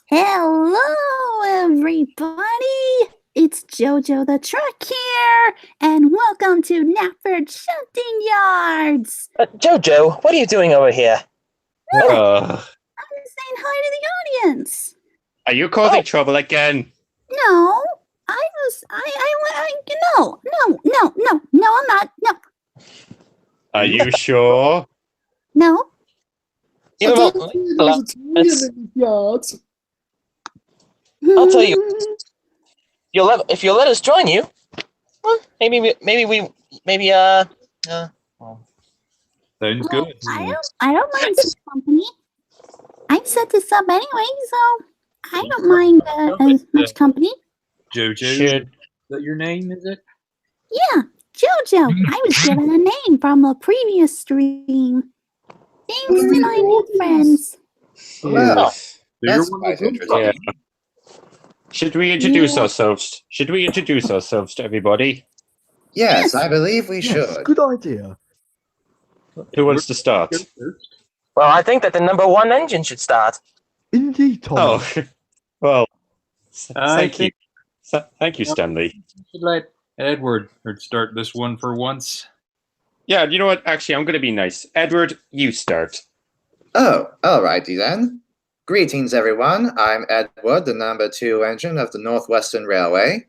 Hello, everybody! It's JoJo the Truck here, and welcome to Knapford Shunting Yards! JoJo, what are you doing over here? I'm saying hi to the audience! Are you causing trouble again? No, no, I'm not, no. Are you sure? No. You know what? I'll tell you. If you'll let us join you, well, maybe. Sounds good. I don't mind some company. I set this up anyway, so I don't mind as much company. JoJo, is that your name, is it? Yeah, JoJo. I was given a name from a previous stream. Thanks to my new friends. Well, That's quite interesting. Should we introduce ourselves? Should we introduce ourselves to everybody? Yes, I believe we should. Good idea. Who wants to start? well, I think that the number one engine should start. Indeed, Thomas. Oh, well, I thank you. Thank you, Stanley. Should let Edward start this one for once. Yeah, you know what? Actually, I'm going to be nice. Edward, you start. Oh, alrighty then. Greetings, everyone. I'm Edward, the number 2 engine of the Northwestern Railway.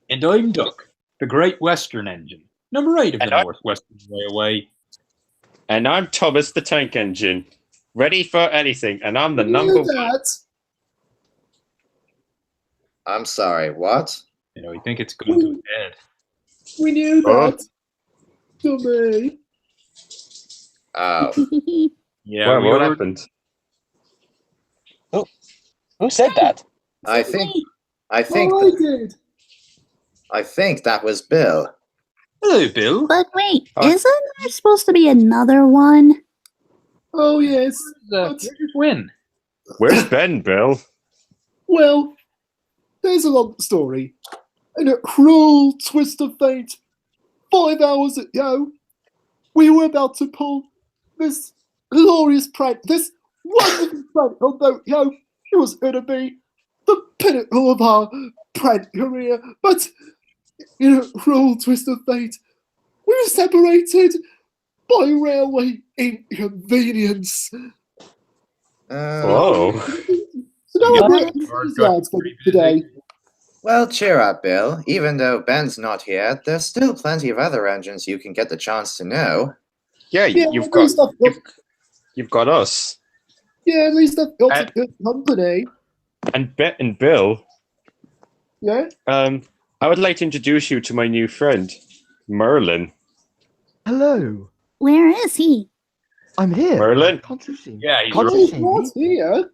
And I'm Duck, the Great Western Engine, number 8 of the And Northwestern Railway. And I'm Thomas, the tank engine. Ready for anything, and I'm the number 1. I'm sorry, what? You know, you think it's going to his head. We knew that. Dummy. Oh, Yeah, Well, we what already- happened? Who said that? I think I did. that was Bill. Hello, Bill. But wait, isn't there supposed to be another one? Oh, yes. Where'd you win? Where's Ben, Bill? Well, there's a long story. In a cruel twist of fate, 5 hours ago, we were about to pull this glorious prank, this wonderful prank, although, it was going to be the pinnacle of our prank career. But in a cruel twist of fate, we were separated by railway inconvenience. Whoa. So now Yeah. I'm really enthusiastic for today. Well, cheer up, Bill. Even though Ben's not here, there's still plenty of other engines you can get the chance to know. Yeah, Yeah, you've at least you've got us. Yeah, at least I've got a good company. And Bill, Yeah? I would like to introduce you to my new friend, Merlin. Hello. Where is he? I'm here. Merlin? Can't you see? Yeah, he's Can't right. you see Not me? here.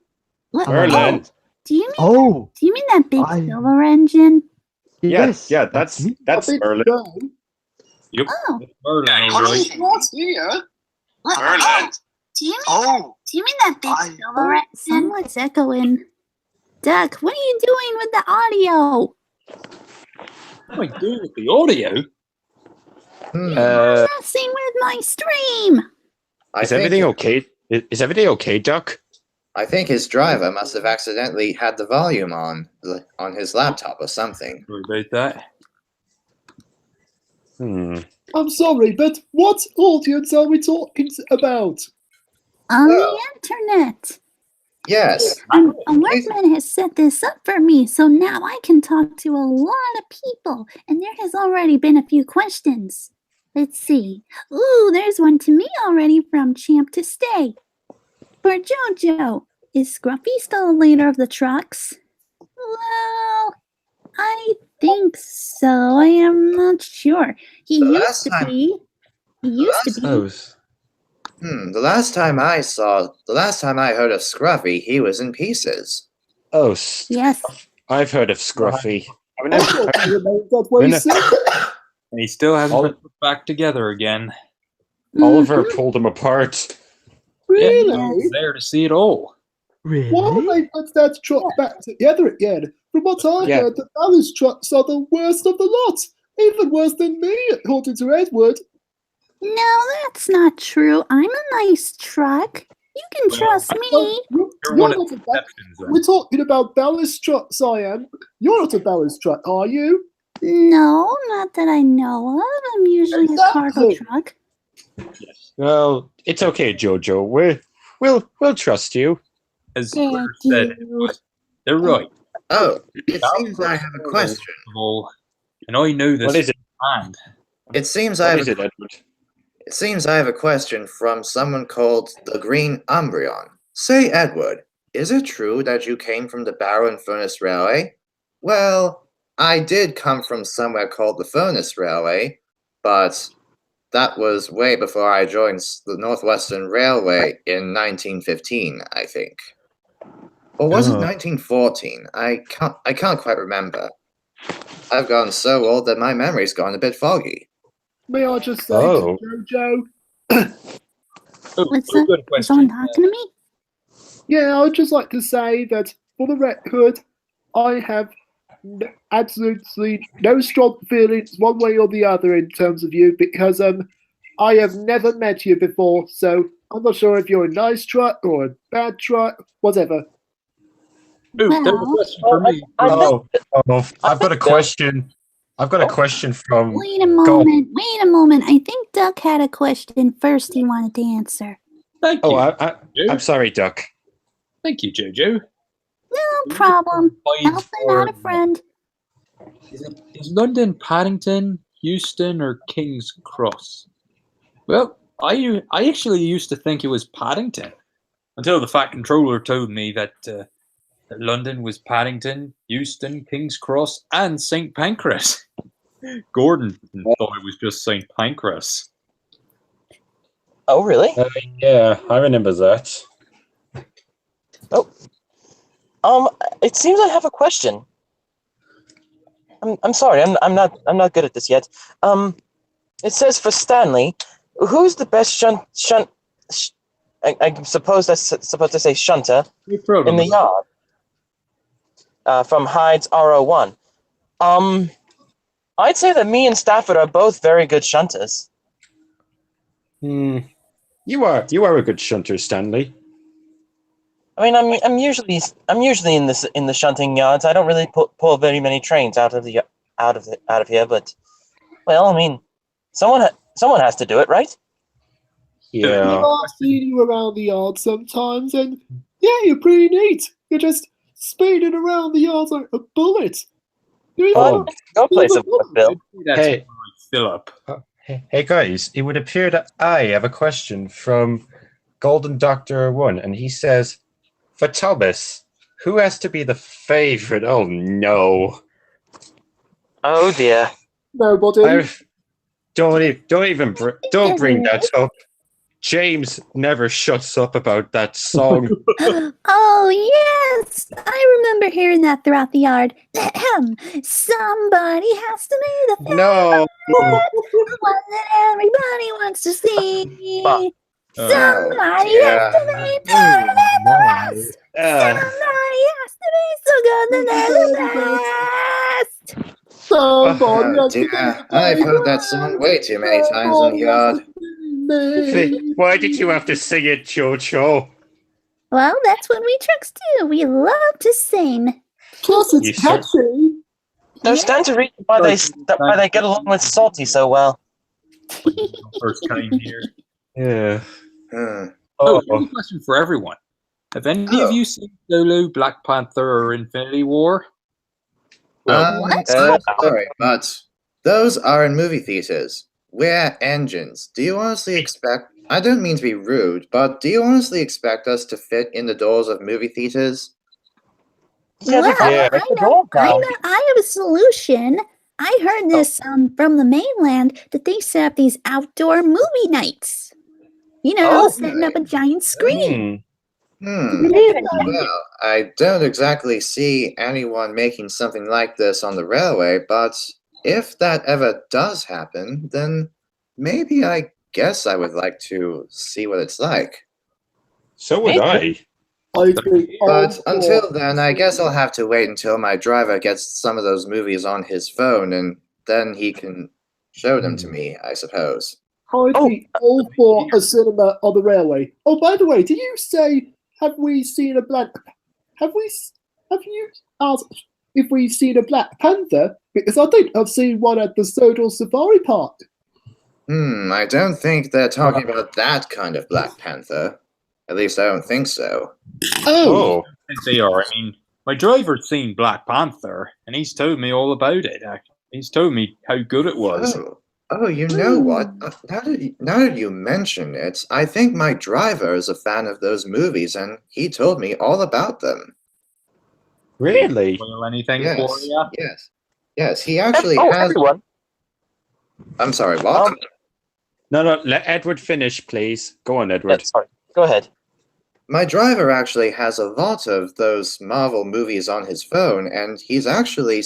What? Merlin. Do you mean? Oh, Do you mean that big I- silver engine? yes. Yeah, that's me. Merlin. Yep. Oh, Merlin, all right. Not here. Merlin. Do you mean that big silver engine? Someone's echoing. Duck, what are you doing with the audio? What am I doing with the audio? Messing with my stream. I Is think, everything okay? Is everything okay, Duck? I think his driver must have accidentally had the volume on his laptop or something. Sorry about that. I'm sorry, but what audience are we talking about? On Oh. the internet. Yes. A workman has set this up for me, so now I can talk to a lot of people, and there has already been a few questions. Let's see. Ooh, there's one to me already from Champ to Stay. For JoJo, is Scruffy still the leader of the trucks? Well, I think so. I am not sure. He The used last to time- be. He used to be. The last time I heard of Scruffy, he was in pieces. Oh, Yes. I've heard of Scruffy. I thought you remained that way When- since. And he still hasn't been put back together again. Oliver pulled him apart. Really? Yeah, I was there to see it all. Really? Why would they put that truck back together again? From what I Yeah. heard, the Alice trucks are the worst of the lot. Even worse than me, according to Edward. No, that's not true. I'm a nice truck. You can trust me. You're one of not the a ba- exceptions, then. We're talking about balustrade, Cyan. You're not a balustrade, are you? No, not that I know of. I'm usually a cargo Exactly. truck. Well, it's okay, JoJo. We'll trust you. As Thank Claire said, you. they're right. Oh, it Now, seems I have a first question. of all, and I know this What is it? hand. It seems I What have is it, Edward? It seems I have a question from someone called the Green Umbreon. Say, Edward, is it true that you came from the Barrow and Furnace Railway? Well, I did come from somewhere called the Furnace Railway, but that was way before I joined the Northwestern Railway in 1915, I think. Or was it 1914? I can't quite remember. I've gotten so old that my memory's gone a bit foggy. May I just say Oh. to JoJo? What's that? Good Is question. someone talking to me? Yeah, I'd just like to say that, for the record, I have absolutely no strong feelings one way or the other in terms of you, because I have never met you before, so I'm not sure if you're a nice truck or a bad truck, whatever. Ooh, there's a Well, question for me. I've got a question. I've got a question from. wait a moment. Wait a moment. I think Duck had a question first he wanted to answer. Thank you. I'm sorry, Duck. Thank you, JoJo. No problem. Provides Helping out a for- friend. Is London Paddington, Euston, or King's Cross? Well, I actually used to think it was Paddington until the Fat Controller told me that London was Paddington, Euston, King's Cross, and St. Pancras. Gordon thought it was just St. Pancras. Oh, really? Yeah, I remember that. It seems I have a question. I'm sorry. I'm not good at this yet. It says for Stanley, who's the best I suppose that's supposed to say shunter in the yard. From Hyde's RO1. I'd say that me and Stafford are both very good shunters. You are a good shunter, Stanley. I mean, I'm usually in the shunting yards. I don't really pull very many trains out of here, but well, I mean, someone has to do it, right? Yeah. I've seen you around the yard sometimes, and yeah, you're pretty neat. You're just speeding around the yard like a bullet. Go place of Bill. Hey, Philip. Hey guys, it would appear that I have a question from Golden Doctor 1, and he says, for Thomas, who has to be the favorite? Oh no. Oh dear. Nobody. Don't bring that up. James never shuts up about that song. Oh, yes. I remember hearing that throughout the yard. Somebody has to be the favorite. No. The one that everybody wants to see. Somebody has to be better than the rest. Somebody has to be so good that they're the best. Somebody has to be Dear, I've heard that song way too many times in the yard. Why did you have to sing it, JoJo? Well, that's what we trucks do. We love to sing. Plus, it's catchy. No, stand to reason why they get along with Salty so well. First time here. Yeah. Oh, here's a question for everyone. Have any of you seen Solo, Black Panther, or Infinity War? Sorry, but those are in movie theaters. We're engines. Do you honestly expect... I don't mean to be rude, but do you honestly expect us to fit in the doors of movie theaters? Well, I have a solution. I heard this from the mainland that they set up these outdoor movie nights. You know, setting up a giant screen. Well, I don't exactly see anyone making something like this on the railway, but if that ever does happen, then maybe I guess I would like to see what it's like. So would I. But until then, I guess I'll have to wait until my driver gets some of those movies on his phone, and then he can show them to me, I suppose. I'd be all for a cinema on the railway. Oh, by the way, did you say have you asked if we've seen a Black Panther? Because I think I've seen one at the Sodal Safari Park. I don't think they're talking about that kind of Black Panther. At least I don't think so. Oh, They are. I mean, my driver's seen Black Panther, and he's told me all about it. He's told me how good it was. Oh, you know what? Now that you mention it, I think my driver is a fan of those movies, and he told me all about them. Really? Spoil anything Yes, for you? yes. He actually Oh, has. everyone. I'm sorry. What? No, let Edward finish, please. Go on, Edward. Sorry. Go ahead. My driver actually has a lot of those Marvel movies on his phone, and he's actually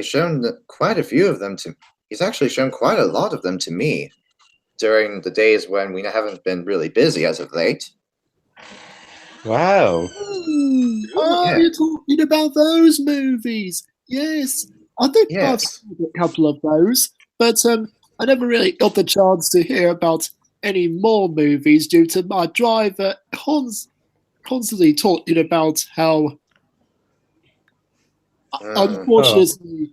shown quite a few of them to. He's actually shown quite a lot of them to me during the days when we haven't been really busy as of late. Wow. Oh, you're talking about those movies. Yes. I think I've seen a couple of those, but I never really got the chance to hear about any more movies due to my driver constantly talking about how unfortunately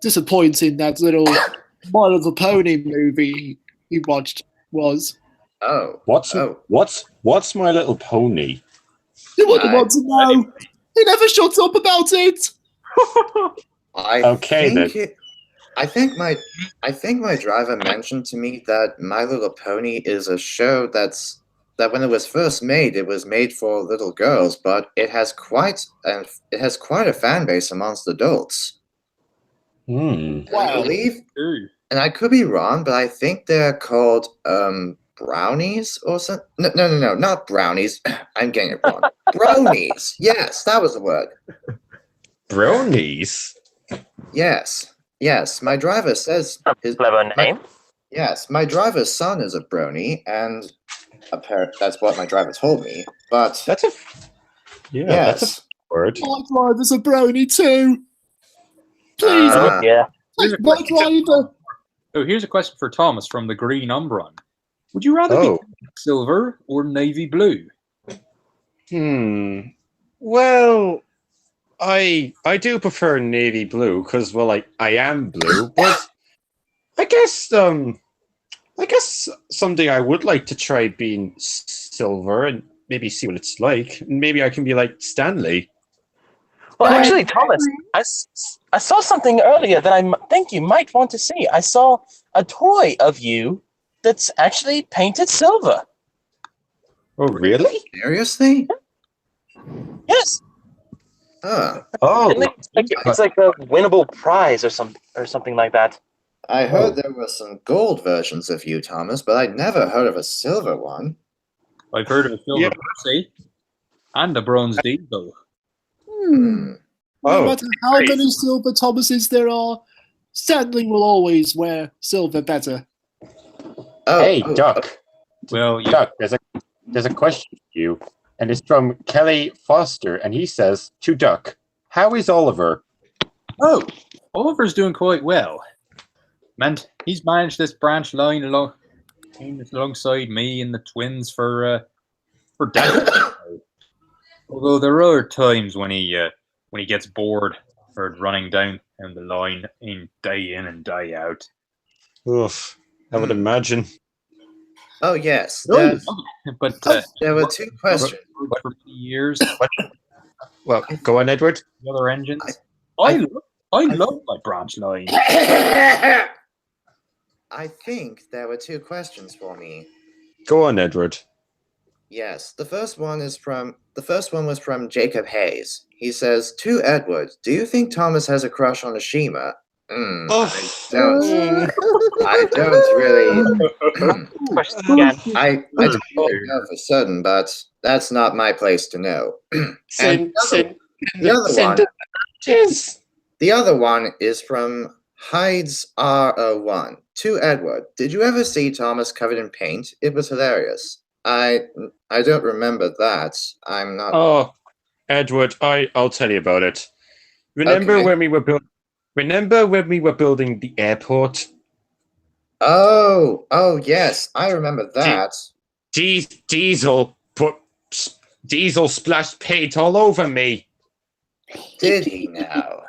disappointing that little My Little Pony movie he watched was. Oh. What's My Little Pony? You wouldn't want to know. He never shuts up about it. I think my driver mentioned to me that My Little Pony is a show that when it was first made, it was made for little girls, but it has quite a fan base amongst adults. Hmm. I believe, and I could be wrong, but I think they're called brownies or something. No, not brownies. I'm getting it wrong. Bronies. Yes, that was the word. Bronies? Yes. My driver says his clever name. Yes, my driver's son is a brony, and that's what my driver told me. But that's a word. My driver's a brony too. Please, take my driver. Oh, here's a question for Thomas from the Green Umbron. Would you rather be silver or navy blue? Well, I do prefer navy blue because, well, I am blue, but I guess someday I would like to try being silver and maybe see what it's like. Maybe I can be like Stanley. Well, actually, Thomas, I saw something earlier that I think you might want to see. I saw a toy of you that's actually painted silver. Oh, really? Seriously? Yes. Oh. It's like a winnable prize or something like that. I heard there were some gold versions of you, Thomas, but I'd never heard of a silver one. I've heard of a silver Percy and a bronze Diesel. No matter how many silver Thomases there are, Stanley will always wear silver better. Hey, Duck. Well, Duck, there's a question for you, and it's from Kelly Foster, and he says to Duck, "How is Oliver?" Oh, Oliver's doing quite well. He's managed this branch line alongside me and the twins for decades. Although there are times when he gets bored or running down the line day in and day out. Oof, I would imagine. Oh yes, but there were two questions. For many years. Well, go on, Edward. The other engines. I love my branch line. I think there were two questions for me. Go on, Edward. Yes, the first one was from Jacob Hayes. He says, "To Edward, do you think Thomas has a crush on Ashima?" I don't really. I don't really know for certain, but that's not my place to know. And the other one is from Hides R01. To Edward, did you ever see Thomas covered in paint? It was hilarious. I don't remember that. I'm not. Oh, Edward, I'll tell you about it. Remember when we were building the airport? Oh, yes, I remember that. Diesel splashed paint all over me. Did he now?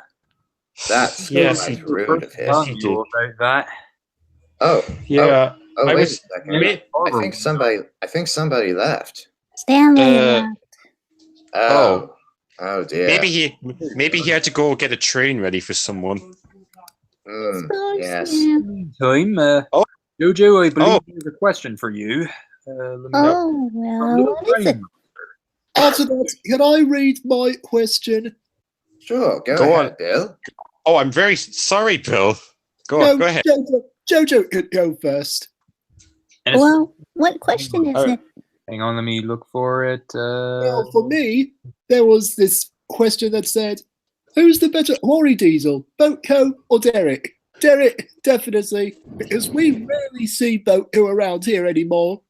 That's Yes, quite he rude of him. Yes, he did. About that. Oh, Yeah, oh, I wait was. a second. I think somebody left. Stanley Uh, left. Oh dear. Maybe he had to go get a train ready for someone. So Yes. Stan. Time, Oh. Jojo, I believe there's a question for you. Let me know. Oh, well, what is it? After that, can I read my question? Sure, go Go ahead, on. Bill. Oh, I'm very sorry, Bill. Go No, ahead. Jojo could go first. And it's- Well, what question is it? Hang on, let me look for it. Well, for me, there was this question that said, who's the better Lorry Diesel, Boatco or Derek? Derek, definitely, because we rarely see Boatco around here anymore.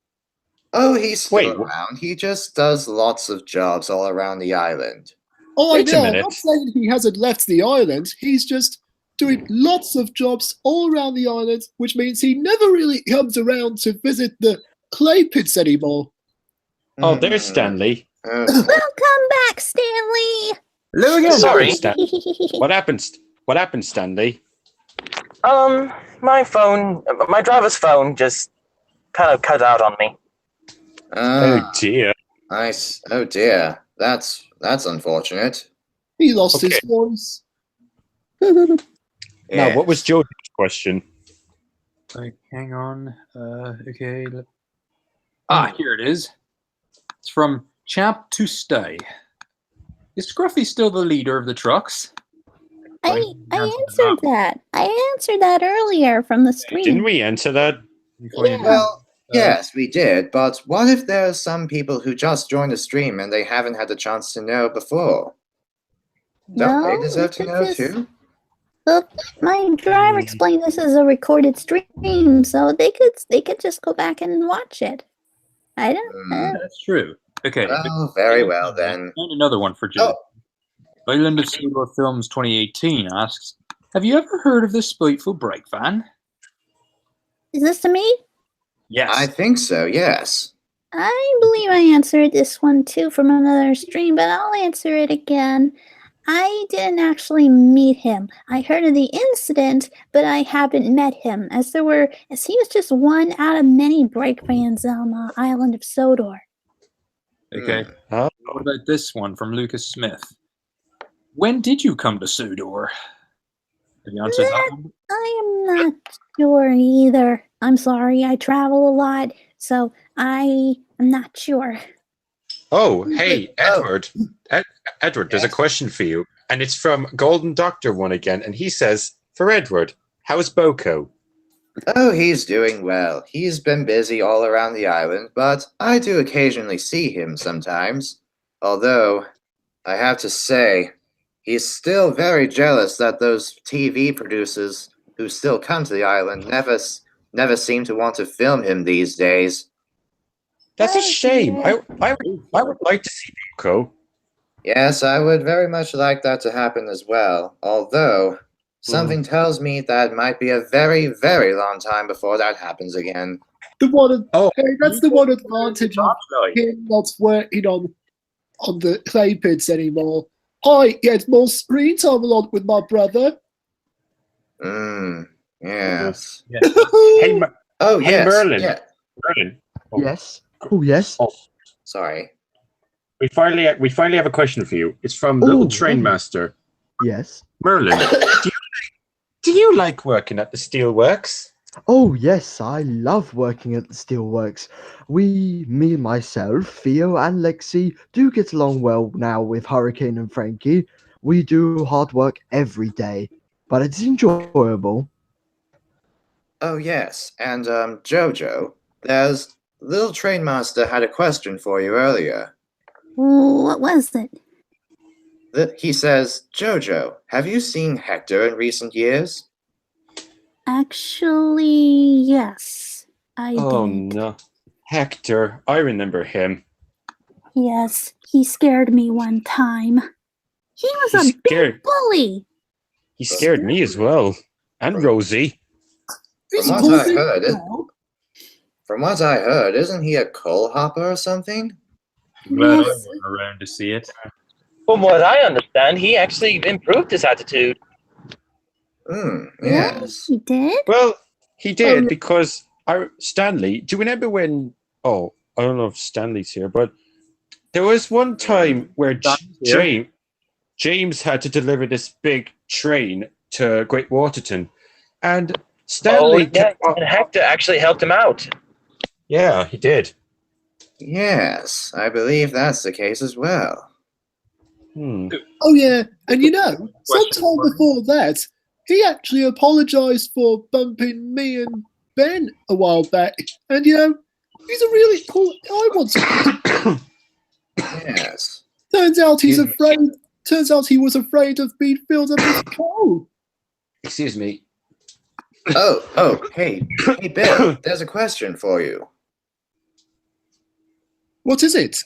Oh, he's still Wait, around. He just does lots of jobs all around the island. Oh, Wait a I know, I'm minute. not saying he hasn't left the island. He's just doing lots of jobs all around the island, which means he never really comes around to visit the clay pits anymore. Oh, there's Stanley. Okay. Welcome back, Stanley! Hello again. Sorry. What happened, Stanley? My driver's phone just kind of cut out on me. Oh dear. Nice. Oh dear. That's unfortunate. He lost his Okay. voice. Now, what was Joe's question? Like, hang on. Okay. Hmm. Here it is. It's from Champ to Stay. Is Scruffy still the leader of the trucks? I answered that. I answered that earlier from the stream. Didn't we answer that? Yeah. Well, yes, we did, but what if there are some people who just joined the stream and they haven't had the chance to know before? Don't they No, deserve to it's know just- too? Well, my driver explained this is a recorded stream, so they could just go back and watch it. I don't. That's true. Okay. Oh, very well then. And another one for Joe. Oh. Island of Silver Films 2018 asks, have you ever heard of the spiteful brake van? Is this to me? Yes. I think so, yes. I believe I answered this one too from another stream, but I'll answer it again. I didn't actually meet him. I heard of the incident, but I haven't met him, as he was just one out of many brake vans on the island of Sodor. Okay. Oh. What about this one from Lucas Smith? When did you come to Sodor? Have you answered that one? I am not sure either. I'm sorry, I travel a lot, so I am not sure. Oh, hey, Oh. Edward. Edward, there's a Yes? question for you, and it's from Golden Doctor one again, and he says, for Edward, how's Boko? Oh, he's doing well. He's been busy all around the island, but I do occasionally see him sometimes. Although, I have to say, he's still very jealous that those TV producers who still come to the island never seem to want to film him these days. That's a Oh, shame. dear. I would like to see Boko. Yes, I would very much like that to happen as well. Although, something tells me that it might be a very, very long time before that happens again. The one, Oh. hey, that's the one advantage of him not working on the clay pits anymore. I get more screen time along with my brother. Yes. Hey, Oh, Hey, yes. Merlin. Yeah. Merlin. Oh, Yes. Oh, yes. Oh, Sorry. we finally have a question for you. It's from Little Train hey. Master. Yes. Merlin, do you like working at the steelworks? Oh, yes, I love working at the steelworks. Me, myself, Theo, and Lexi do get along well now with Hurricane and Frankie. We do hard work every day, but it's enjoyable. Oh, yes. And, Jojo, there's Little Train Master had a question for you earlier. What was it? He says, Jojo, have you seen Hector in recent years? Actually, yes, I Oh did. no, Hector! I remember him. Yes, he scared me one time. He was He a big scared- bully. He scared me as well, and Rosie. He's From what I causing heard, trouble. From what I heard, isn't he a coal hopper or something? I'm glad I Yes. wasn't around to see it. From what I understand, he actually improved his attitude. Yes. He did? Well, he did Oh. because Stanley. Do you remember when? Oh, I don't know if Stanley's here, but there was one time where Stanley's here. James had to deliver this big train to Great Waterton, and Stanley. And Hector actually helped him out. Yeah, he did. Yes, I believe that's the case as well. Oh yeah, and sometime before that, he actually apologized for bumping me and Ben a while back. And he's a really cool guy once. Yes. Turns out he was afraid of being filled up with coal. Excuse me. Hey, Bill, there's a question for you. What is it?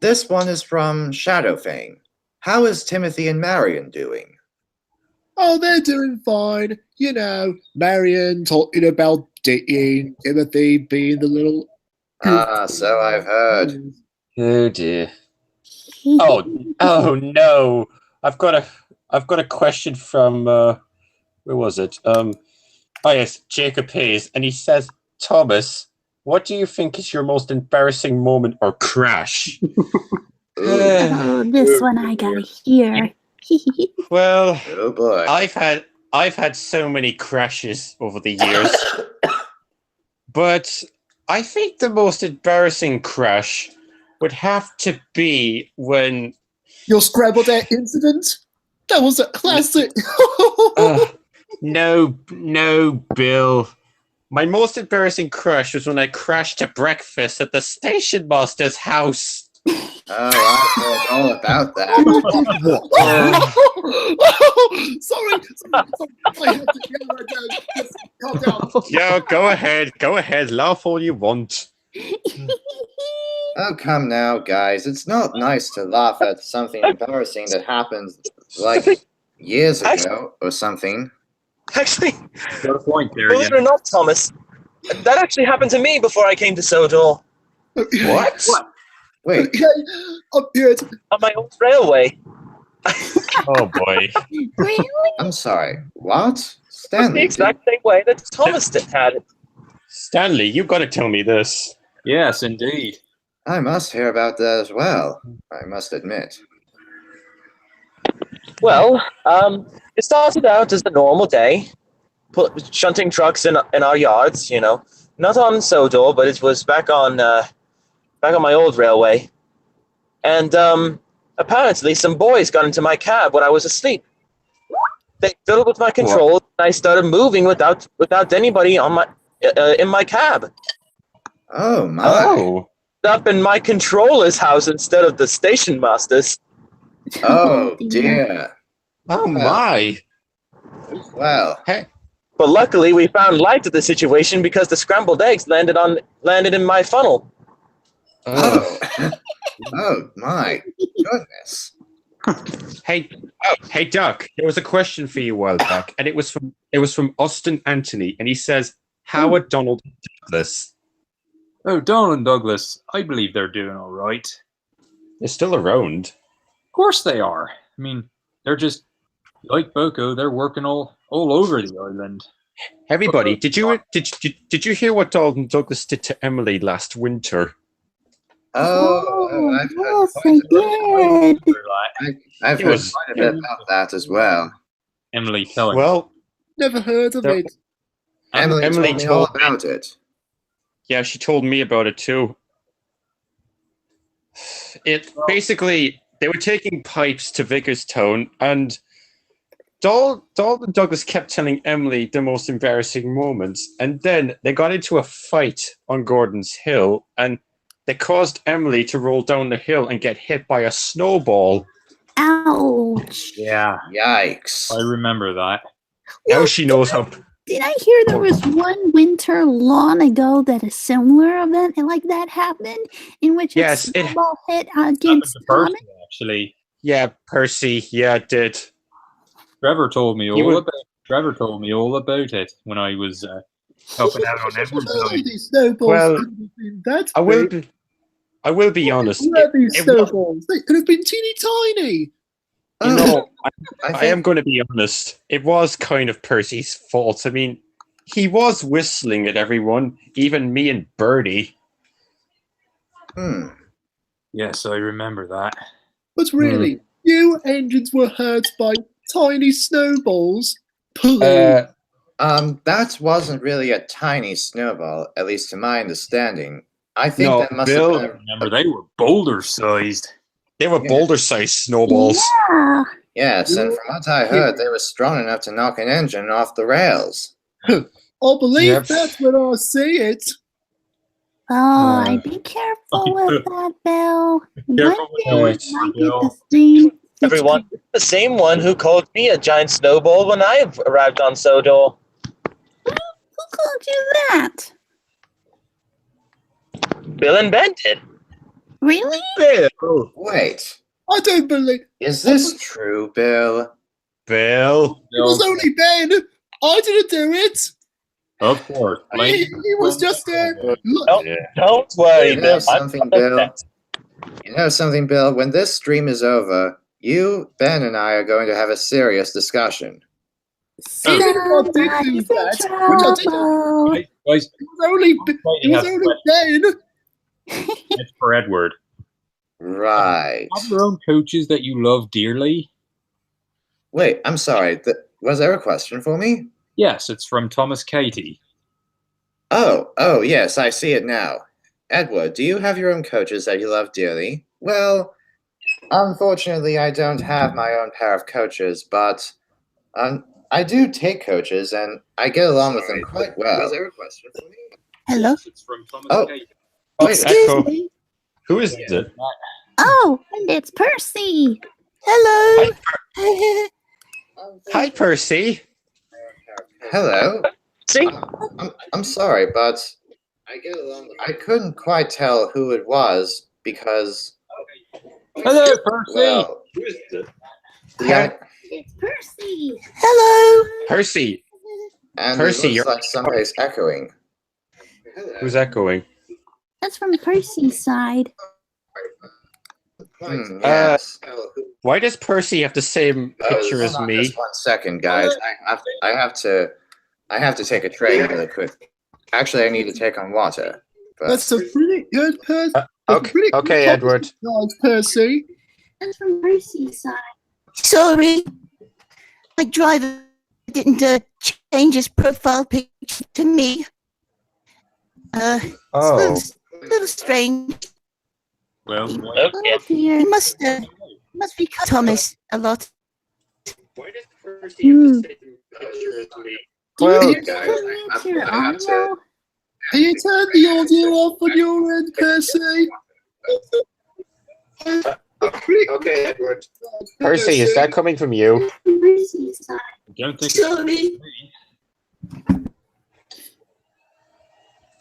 This one is from Shadowfang. How is Timothy and Marion doing? Oh, they're doing fine. Marion talking about dating, Timothy being the little... So I've heard. Oh dear. Oh no! I've got a question from where was it? Oh yes, Jacob Hayes, and he says, Thomas, what do you think is your most embarrassing moment or crash? Oh, this one I gotta hear. Well, Oh boy. I've had so many crashes over the years, but I think the most embarrassing crash would have to be when Your Scrabble Egg incident? That was a classic. no, Bill. My most embarrassing crash was when I crashed to breakfast at the station master's house. Oh, I've heard all about that. Sorry. I have to yell again. Calm down. Yeah, go ahead, laugh all you want. Oh, come now, guys. It's not nice to laugh at something embarrassing that happened like years ago or something. Actually, Got a point there. believe it or not, Thomas, that actually happened to me before I came to Sodor. What? Wait, Okay, up here. On my old railway. Oh boy. Really? I'm sorry. What? The Stanley? exact same way that Thomas had it. Stanley, you've got to tell me this. Yes, indeed. I must hear about that as well, I must admit. Well, it started out as a normal day, shunting trucks in our yards, not on Sodor, but it was back on my old railway. And apparently some boys got into my cab when I was asleep. They fiddled with my controls, and I started moving without anybody on my in my cab. Oh my. Oh. Up in my controller's house instead of the station master's. Oh dear. Oh my. Well, Hey. But luckily, we found light to the situation because the scrambled eggs landed in my funnel. oh. Oh my goodness. Hey, Duck. There was a question for you a while back, and it was from Austin Anthony, and he says, Howard Donald Douglas. Oh, Donald and Douglas, I believe they're doing all right. They're still around. Of course they are. I mean, they're just like Boko. They're working all over the island. Everybody, did you hear what Donald and Douglas did to Emily last winter? Oh, I've yes, heard I did. I've It heard was- quite a bit about that as well. Emily telling. Well, Never heard of There- it. Emily Emily told me all told- about it. yeah, she told me about it too. It basically they were taking pipes to Vicarstown, and Donald and Douglas kept telling Emily the most embarrassing moments, and then they got into a fight on Gordon's Hill, and they caused Emily to roll down the hill and get hit by a snowball. Ouch. Yeah, Yikes. I remember that. Now she knows how. Did I hear there was one winter long ago that a similar event like that happened, in which Yes, a it- snowball hit Happened against to Thomas? Percy, actually. Yeah, Percy. Yeah, it did. Trevor told me He all was- about. Trevor told me all about it when I was Helping out on Edward's Oh, side. these snowballs Well, couldn't have been that I will big. be. I will be honest. Where are these it was- snowballs? They could have been teeny tiny. You Oh, know, I I think am going to be honest. It was kind of Percy's fault. I mean, he was whistling at everyone, even me and Birdie. Yes, I remember that. But really, you engines were hurt by tiny snowballs. Please. that wasn't really a tiny snowball, at least to my understanding. I think No, that must Bill- have been. Remember, they were boulder-sized. They were Yeah. boulder-sized snowballs. Yeah. Yes, and from what I heard, they were strong enough to knock an engine off the rails. I'll believe Yep. that when I see it. Oh, I'd be careful with that, Bill. Careful One with day that, you might Bill. get the same. Everyone, the same one who called me a giant snowball when I arrived on Sodor. Who called you that? Bill and Ben did. Really? Bill. Wait, I don't believe is this true, Bill? Bill. it was only Ben. I didn't do it. Of course. He was just there. Look, Oh, Yeah. don't worry, You know Bill. I'm something, not Bill? upset. You know something, Bill? When this stream is over, you, Ben, and I are going to have a serious discussion. Even if I did do Somebody's in that, which I didn't, trouble. Guys, it was only Ben. it's for Edward. Right. Have your own coaches that you love dearly. Wait, I'm sorry. Was there a question for me? Yes, it's from Thomas Katie. Oh, yes, I see it now. Edward, do you have your own coaches that you love dearly? Well, unfortunately, I don't have my own pair of coaches, but I do take coaches, and I get along with them quite well. Was there a question for me? Hello? Yes, it's from Thomas Oh. Katie. Wait, Excuse Echo. me. Who is it? Oh, and it's Percy. Hello. Hi, Percy. hello. See? I'm sorry, but I couldn't quite tell who it was because, Hello, Percy. well, Who is it? yeah, It's Percy. Hello. Percy. and Percy, it you're- looks like somebody's echoing. Who's echoing? That's from Percy's side. Yes. Why does Percy have the same picture as Hold on me? just 1 second, guys. I have to take a train really quick. Actually, I need to take on water. But That's a pretty good person. Okay, Edward. Nice, Percy. That's from Percy's side. Sorry, my driver didn't change his profile picture to me. Oh, It's a little strange. Well, Okay. Oh dear. He must be Thomas a lot. why does Percy have the same picture as me? Do Well, you connect your audio? Can you turn the audio off on your end, Percy? okay, Edward. Percy, is that coming from you? Percy's side. I don't think Sorry.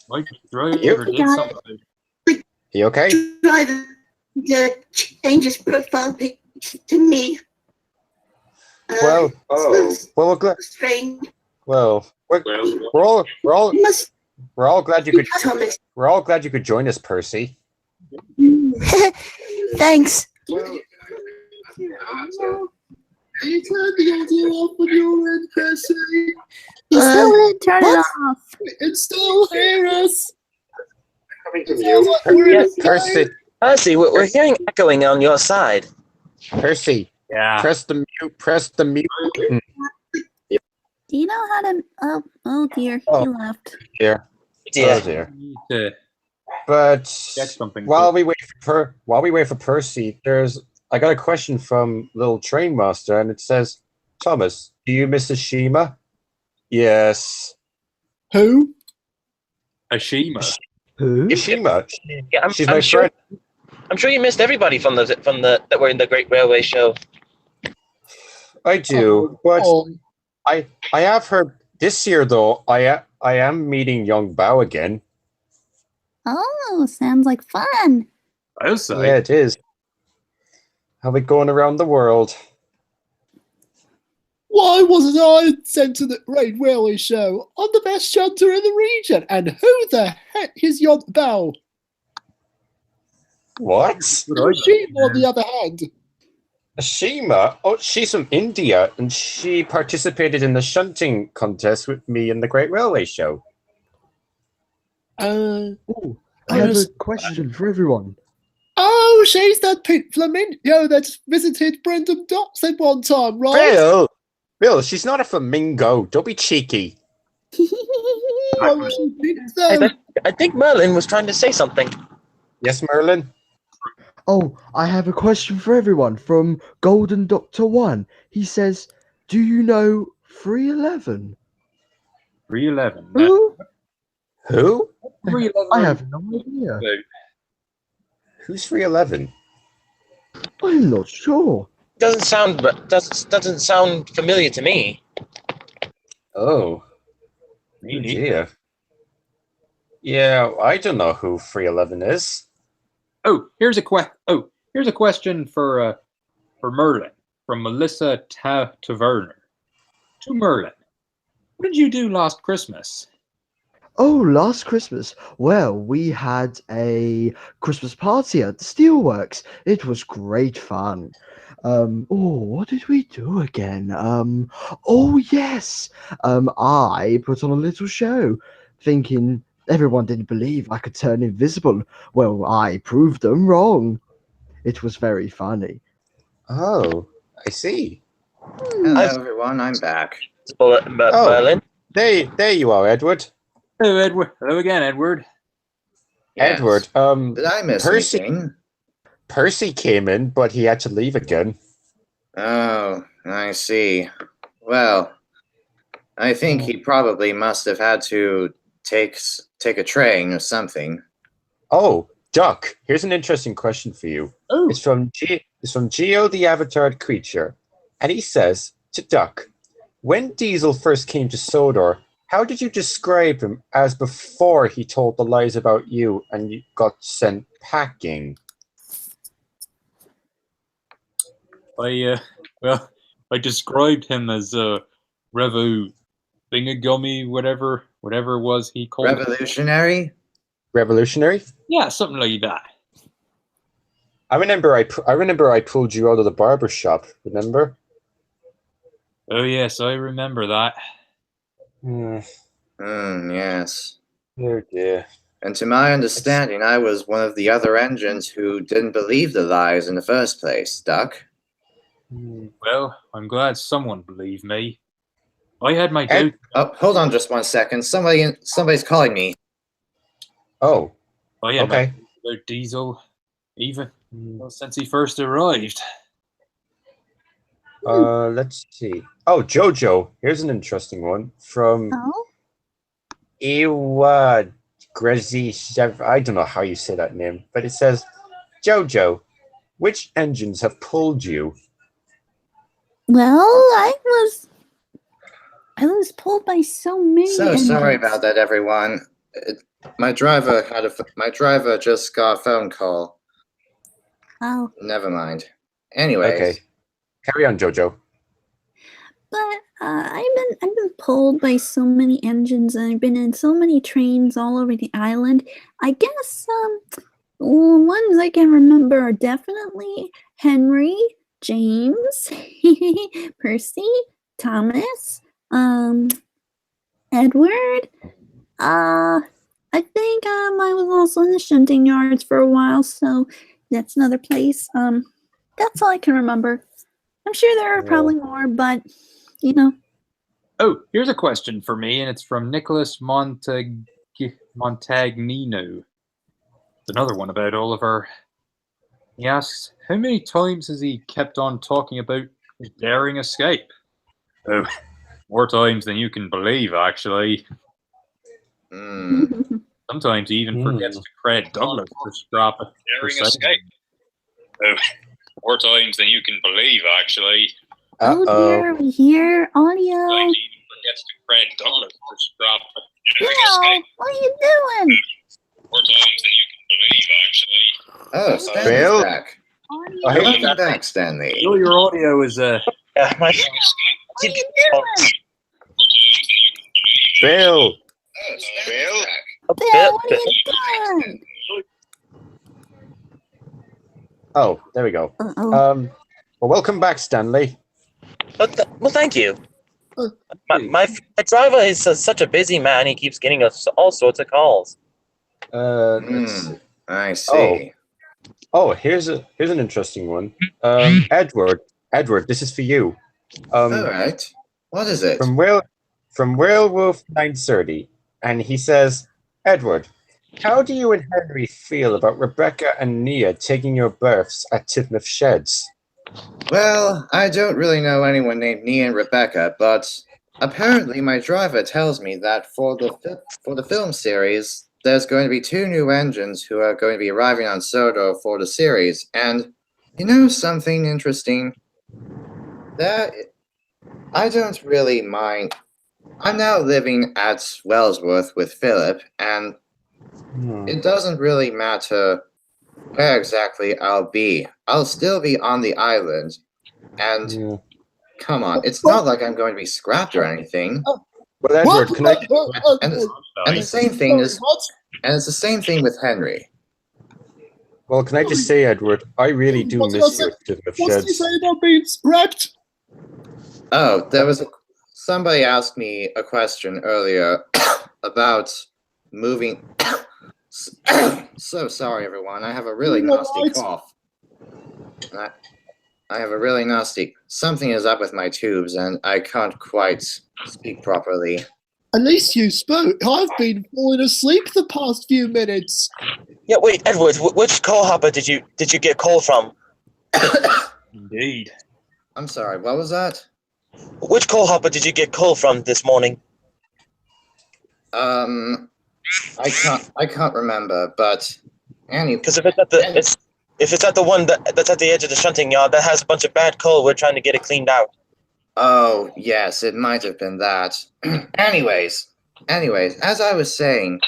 Mike driver You did got it. something. You okay? Driver change his profile picture to me. Well, It's well, we're glad. strange. Well, Well, He must we're all glad you be could. Thomas. We're all glad you could join us, Percy. Thanks. Your audio? Can you turn the audio off on your end, Percy? He still didn't turn it what? off. And still hear us? Coming from Sounds like we're in Yes, a Percy. Percy, we're hearing echoing on your side. Percy, yeah. press the mute. Press the mute. button Do you know how to? Oh dear, Oh. he left. here. Dear. Oh dear. We need to But check something. while we wait for Percy, I got a question from little train master, and it says, Thomas, do you miss Ashima? Yes. Who? Ashima. Who? Ashima. Yeah, She's I'm my sure. friend. I'm sure you missed everybody from the that were in the Great Railway Show. I do, but Oh, I have heard this year though. I am meeting young Bao again. Oh, sounds like fun. I'll say. Yeah, it is. I'll be going around the world. Why wasn't I sent to the Great Railway Show? I'm the best shunter in the region, and who the heck is yon thou? What? Ashima, on the other hand. Ashima? Oh, she's from India, and she participated in the shunting contest with me in the Great Railway Show. I have a question for everyone. Oh, she's that pink flamingo that visited Brendan Docks at one time, right? Bill, she's not a flamingo. Don't be cheeky. I think Merlin was trying to say something. Yes, Merlin? Oh, I have a question for everyone from Golden Doctor 1. He says, do you know 311? 311. Who? 311. I have no idea. Who's 311? I'm not sure. Doesn't sound familiar to me. Oh. Dear. Yeah, I don't know who 311 is. Oh, here's a question for Merlin from Melissa Taverner. To Merlin, what did you do last Christmas? Oh, last Christmas. Well, we had a Christmas party at the Steelworks. It was great fun. What did we do again? Oh yes. I put on a little show, thinking everyone didn't believe I could turn invisible. Well, I proved them wrong. It was very funny. Oh, I see. Hello, everyone. I'm back. Merlin. There you are, Edward. Hello, Edward. Hello again, Edward. Yes. Edward, Did I miss Percy, anything? Percy came in, but he had to leave again. Oh, I see. Well, I think he probably must have had to take a train or something. Oh, Duck, here's an interesting question for you. Oh. It's from Geo the Avatared Creature, and he says to Duck, when Diesel first came to Sodor, how did you describe him as before he told the lies about you and you got sent packing? I described him as Revo Thingagummy, whatever it was he called it. Revolutionary? Yeah, something like that. I remember I pulled you out of the barber shop, remember? Oh yes, I remember that. Yes. Oh dear. And to my understanding, I was one of the other engines who didn't believe the lies in the first place, Duck. Well, I'm glad someone believed me. I had my doubts. Oh, hold on just 1 second. Somebody's calling me. Oh. I had okay. my about Diesel, even since he first arrived. Let's see. Oh, JoJo. Here's an interesting one from Iwa Grezi. I don't know how you say that name, but it says, JoJo, which engines have pulled you? Well, I was pulled by so many. So sorry about that, everyone. My driver just got a phone call. Oh. Never mind. Anyways. Okay. Carry on, JoJo. But I've been pulled by so many engines, and I've been in so many trains all over the island. I guess ones I can remember are definitely Henry, James, Percy, Thomas, Edward. I think I was also in the shunting yards for a while, so that's another place. That's all I can remember. I'm sure there are probably more, but you know. Oh, here's a question for me, and it's from Nickolas Montagnino. It's another one about Oliver. He asks, how many times has he kept on talking about his daring escape? Oh, more times than you can believe, actually. Sometimes he even forgets to cred Douglas for scrap a daring escape. Oh, more times than you can believe, actually. Oh dear, we hear audio. Sometimes he even forgets to cred Douglas for scrap a daring Bill, escape. what are you doing? More times than you can believe, actually. Oh, Stanley's back. Audio. Welcome back, Stanley. Your audio is Yeah, my are you doing? Bill! Bill? Bill, what are you doing? Oh, there we go. Uh-oh. Well, welcome back, Stanley. Well, thank you. Uh, My driver is such a busy man. He keeps getting us all sorts of calls. Let's see. I see. Oh, here's an interesting one. Edward, this is for you. All right. What is it? From Werewolf 930, and he says, Edward, how do you and Henry feel about Rebecca and Nia taking your berths at Tidmouth Sheds? Well, I don't really know anyone named Nia and Rebecca, but apparently my driver tells me that for the film series, there's going to be 2 new engines who are going to be arriving on Sodor for the series. And you know something interesting? That I don't really mind. I'm now living at Wellsworth with Philip, and it doesn't really matter where exactly I'll be. I'll still be on the island. And come on, it's not like I'm going to be scrapped or anything. Well, Edward, can I... And the same thing is, and it's the same thing with Henry. Well, can I just say, Edward, I really do miss you at Tidmouth What's he Sheds. say about being scrapped? Oh, somebody asked me a question earlier about moving. So sorry, everyone. I have a really nasty cough. I have a really nasty. Something is up with my tubes, and I can't quite speak properly. At least you spoke. I've been falling asleep the past few minutes. Yeah, wait, Edward, which call hopper did you get call from? Indeed. I'm sorry. What was that? Which call hopper did you get call from this morning? I can't remember, but Because if it's at the one that's at the edge of the shunting yard that has a bunch of bad coal, we're trying to get it cleaned out. Oh, yes, it might have been that. Anyways, as I was saying,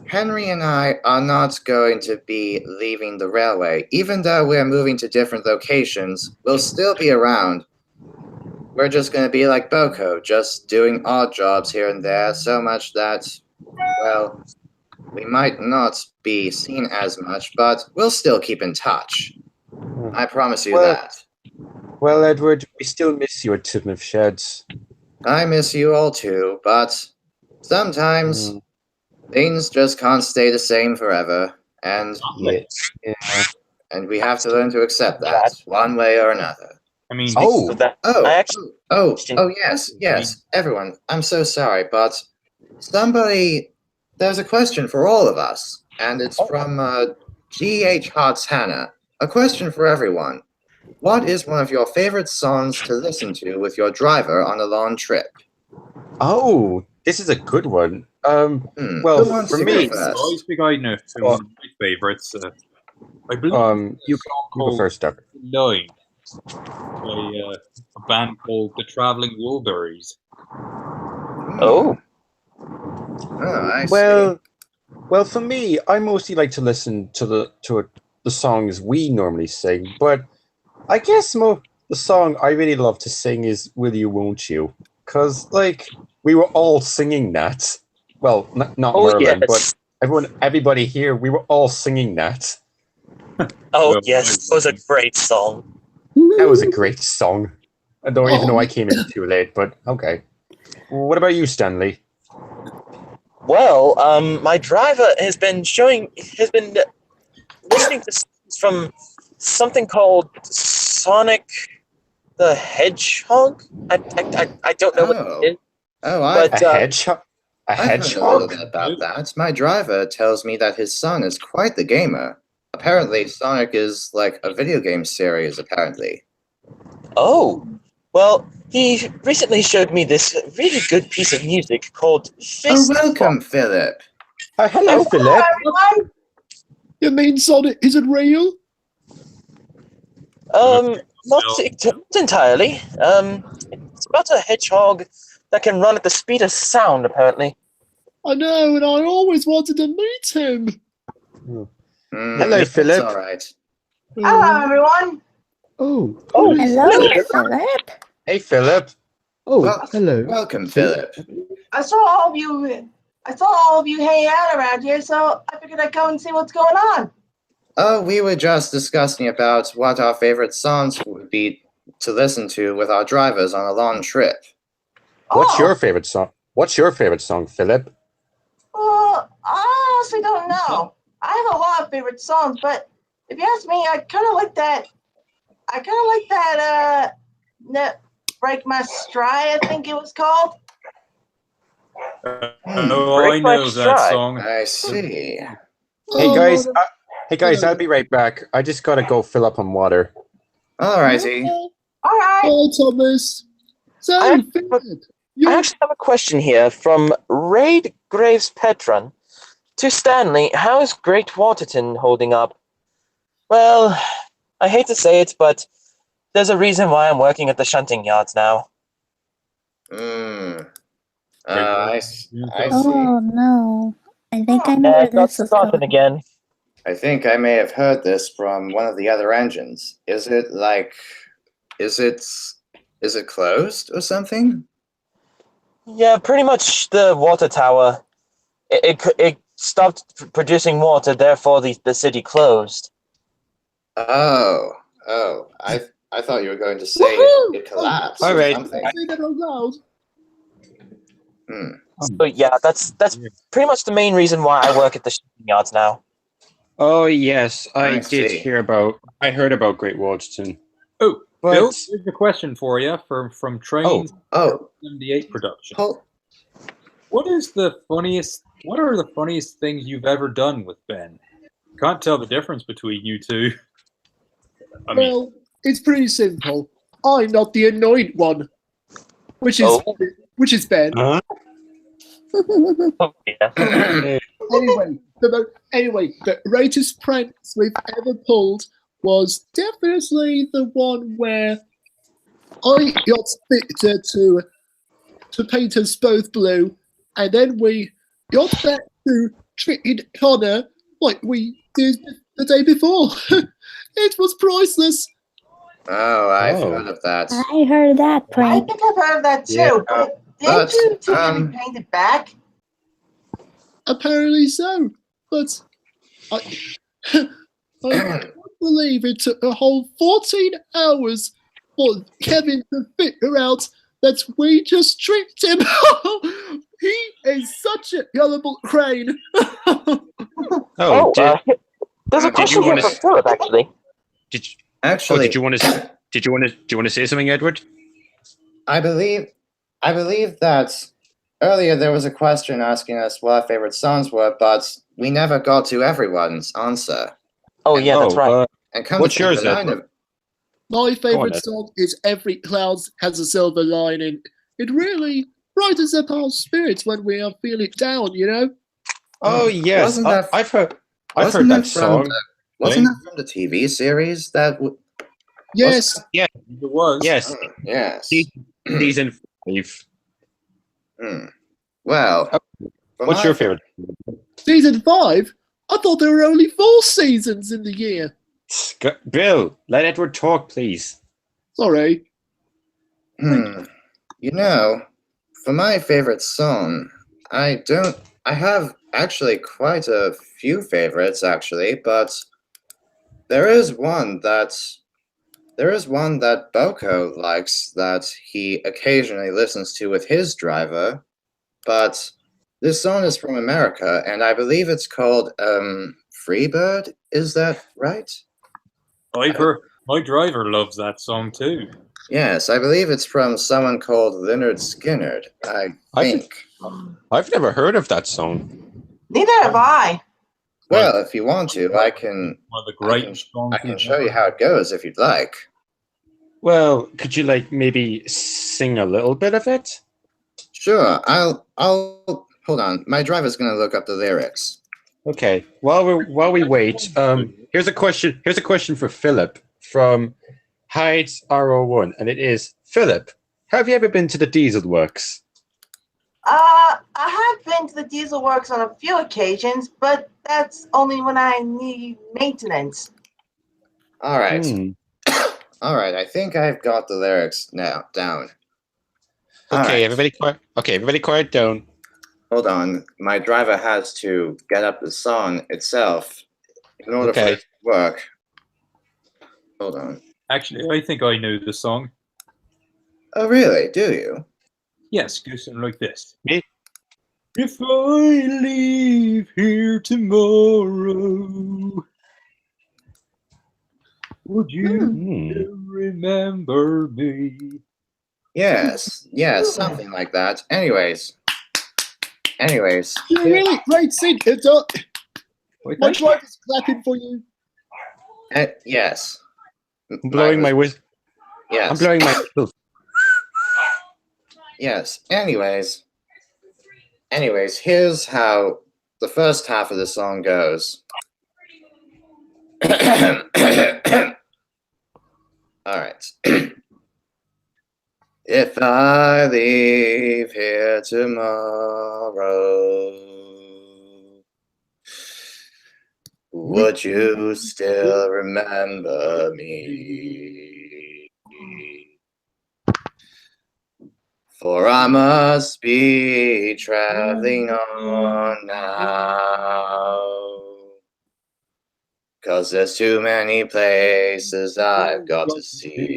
Henry and I are not going to be leaving the railway. Even though we're moving to different locations, we'll still be around. We're just going to be like Boko, just doing odd jobs here and there, so much that, well, we might not be seen as much, but we'll still keep in touch. I promise you that. Well, Edward, we still miss you at Tidmouth Sheds. I miss you all too, but sometimes things just can't stay the same forever, and and we have to learn to accept that one way or another. I mean, Yes, everyone. I'm so sorry, but there's a question for all of us, and it's from G.H. Hart's Hannah. A question for everyone. What is one of your favorite songs to listen to with your driver on a long trip? Oh, this is a good one. Well, for me, I think I know one of my favorites. I believe you go first, Doug. Line by a band called the Traveling Wilburys. Oh. I see. Well, for me, I mostly like to listen to the songs we normally sing, but I guess the song I really love to sing is "Will You, Won't You," because we were all singing that. Well, not Merlin, but everybody here, we were all singing that. Oh yes, it was a great song. That was a great song. Even though I came in too late, but okay. What about you, Stanley? Well, my driver has been listening to songs from something called Sonic the Hedgehog. I don't know what it is. A hedgehog. A hedgehog. I've heard a little bit about that. My driver tells me that his son is quite the gamer. Apparently, Sonic is like a video game series. Apparently. Oh, well, he recently showed me this really good piece of music called Fist. Oh, welcome, Philip. Hello, Philip. Everyone. You mean Sonic isn't real? Not entirely. It's about a hedgehog that can run at the speed of sound, apparently. I know, and I always wanted to meet him. Hello, Philip. All right. Hello, everyone. Oh, hello, Philip. Hey, Philip. Oh, Well, hello. welcome, Philip. I saw all of you hanging out around here, so I figured I'd come and see what's going on. Oh, we were just discussing about what our favorite songs would be to listen to with our drivers on a long trip. What's Oh, your favorite song? What's your favorite song, Philip? well, I honestly don't know. I have a lot of favorite songs, but if you ask me, I kind of like that. Break My Stride, I think it was called. Oh, Break I My know that Stride. song. I see. Hey guys, Oh, I'll be right back. I just gotta go fill up on water. Alrighty. All right. Hi, Thomas. So, I have- Philip, I you're actually have a question here from Raid Graves Petron. To Stanley, how is Great Waterton holding up? Well, I hate to say it, but there's a reason why I'm working at the shunting yards now. I see. Oh no. I think I know Yeah, where it got this is started going. again. I think I may have heard this from one of the other engines. Is it closed or something? Yeah, pretty much the water tower. It stopped producing water, therefore the city closed. Oh, I thought you were going to say Woohoo! it collapsed All or right. something. say that out loud. So yeah, that's pretty much the main reason why I work at the shunting yards now. Oh yes, I I did see. hear about. I heard about Great Waterton. Oh, But Bill, here's a question for you from Train Oh, 78 production. hold, What are the funniest things you've ever done with Ben? Can't tell the difference between you two. I mean, Well, it's pretty simple. I'm not the annoyed one, which is Oh. Ben. Huh? Oh, yeah. Anyway, the greatest pranks we've ever pulled was definitely the one where I got Victor to paint us both blue, and then we got back to tricking Connor like we did the day before. It was priceless. oh, I've Oh. heard of that. I heard that I prank. think I've heard of that too. Yeah, but but, didn't you two get it painted back? Apparently so, but I can't believe it took a whole 14 hours for Kevin to figure out that we just tricked him. He is such a gullible crane. Oh, there's a did question you here wanna from Philip, actually. Actually, did you want to say something, Edward? I believe that earlier there was a question asking us what our favorite songs were, but we never got to everyone's answer. Oh, yeah, that's right. And come What's to think yours, of it, Edward? My on, favorite Ed. song is Every Cloud Has a Silver Lining. It really brightens up our spirits when we are feeling down, you know? Oh yes, Wasn't that- I've heard wasn't that that from song. Wasn't that from the TV series? Yes, it was. Yes, Yes. season 5. Well, for What's my your favorite? season 5? I thought there were only 4 seasons in the year. Bill, let Edward talk, please. Sorry. You know, for my favorite song, I have actually quite a few favorites actually, but there is one that Boko likes that he occasionally listens to with his driver, but this song is from America and I believe it's called Freebird, is that right? I've heard my driver loves that song too. Yes, I believe it's from someone called Leonard Skinnerd, I think. I've never heard of that song. Neither have I. Well, if you want to, I can One of the great songs. I can show you how it goes if you'd like. Well, could you maybe sing a little bit of it? Sure, I'll hold on. My driver's gonna look up the lyrics. Okay. While we wait, here's a question for Philip from Hides RO1, and it is, Philip, have you ever been to the Diesel Works? I have been to the Diesel Works on a few occasions, but that's only when I need maintenance. All right. All right, I think I've got the lyrics now down. All Okay, right. everybody quiet. Okay, everybody quiet down. Hold on. My driver has to get up the song itself in order for Okay. it to work. Hold on. Actually, I think I know the song. Oh, really? Do you? Yes, goes something like this. Me? If I leave here tomorrow, would you still remember me? Yes, something like that. Anyways. You're really great singer, Doc. Wait, My thank you. driver's clapping for you. Yes. I'm blowing my whistle. Yes. I'm blowing my whistle. Yes. Anyways, here's how the first half of the song goes. All right. If I leave here tomorrow, would you still remember me? For I must be traveling on now, 'cause there's too many places I've got to see.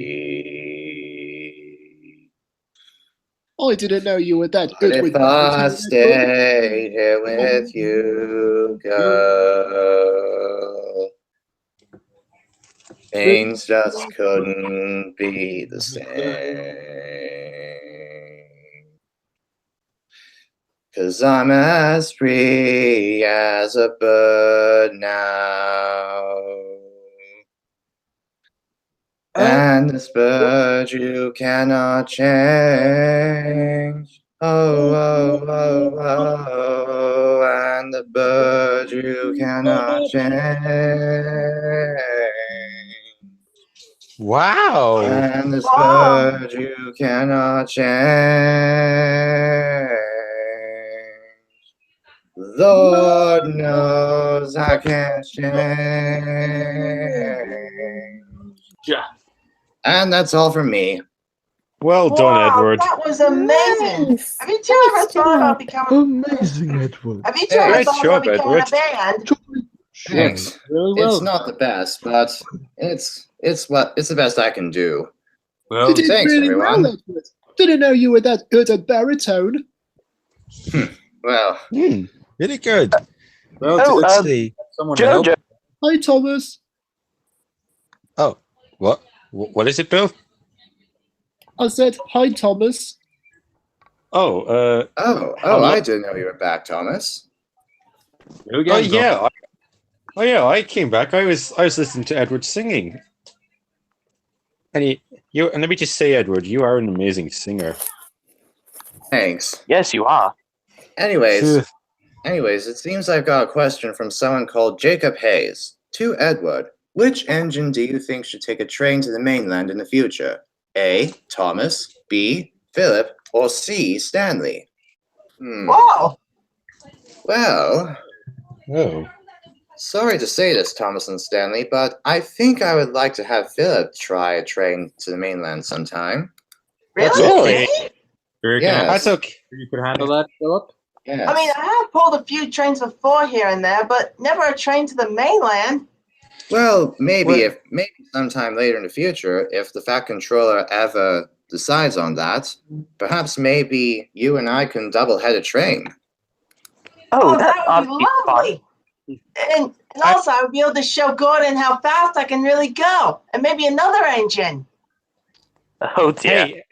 I didn't know you were that But good if with I baritone. stayed here with you, girl, things just couldn't be the same. 'Cause I'm as free as a bird now. And this bird you cannot change. Oh, oh, oh, oh, and the bird you cannot change. Wow. And this Wow. bird you cannot change. Lord knows I can't change. Yeah. And that's all from me. Well done, Wow, Edward. that was amazing. Nice. Have you two ever Nice thought about job. becoming? Amazing, Edward. Have you two ever Great thought job, about becoming Edward. a band? Thanks. Really well. It's not the best, but it's the best I can do. Well, You did Thanks, really everyone. well, Edward. Didn't know you were that good at baritone. Well, Really good. well, Oh, let's see. someone to help. JoJo. Hi, Thomas. Oh, what? What is it, Bill? I said, hi, Thomas. Oh, I didn't know you were back, Thomas. Go again, I came back. I was listening to Edward singing. And let me just say, Edward, you are an amazing singer. Thanks. Yes, you are. Anyways, it seems I've got a question from someone called Jacob Hayes. To Edward, which engine do you think should take a train to the mainland in the future? A. Thomas, B. Philip, or C. Stanley? Wow. Well, Oh. sorry to say this, Thomas and Stanley, but I think I would like to have Philip try a train to the mainland sometime. That's Really? okay. Very Yes. That's okay. You could handle that, Philip. Yes. I mean, I have pulled a few trains before here and there, but never a train to the mainland. Well, maybe Well- maybe sometime later in the future, if the Fat Controller ever decides on that, perhaps maybe you and I can double-head a train. Oh, that ought would to be fun. lovely. And also, I would be able to show Gordon how fast I can really go, and maybe another engine. Oh dear.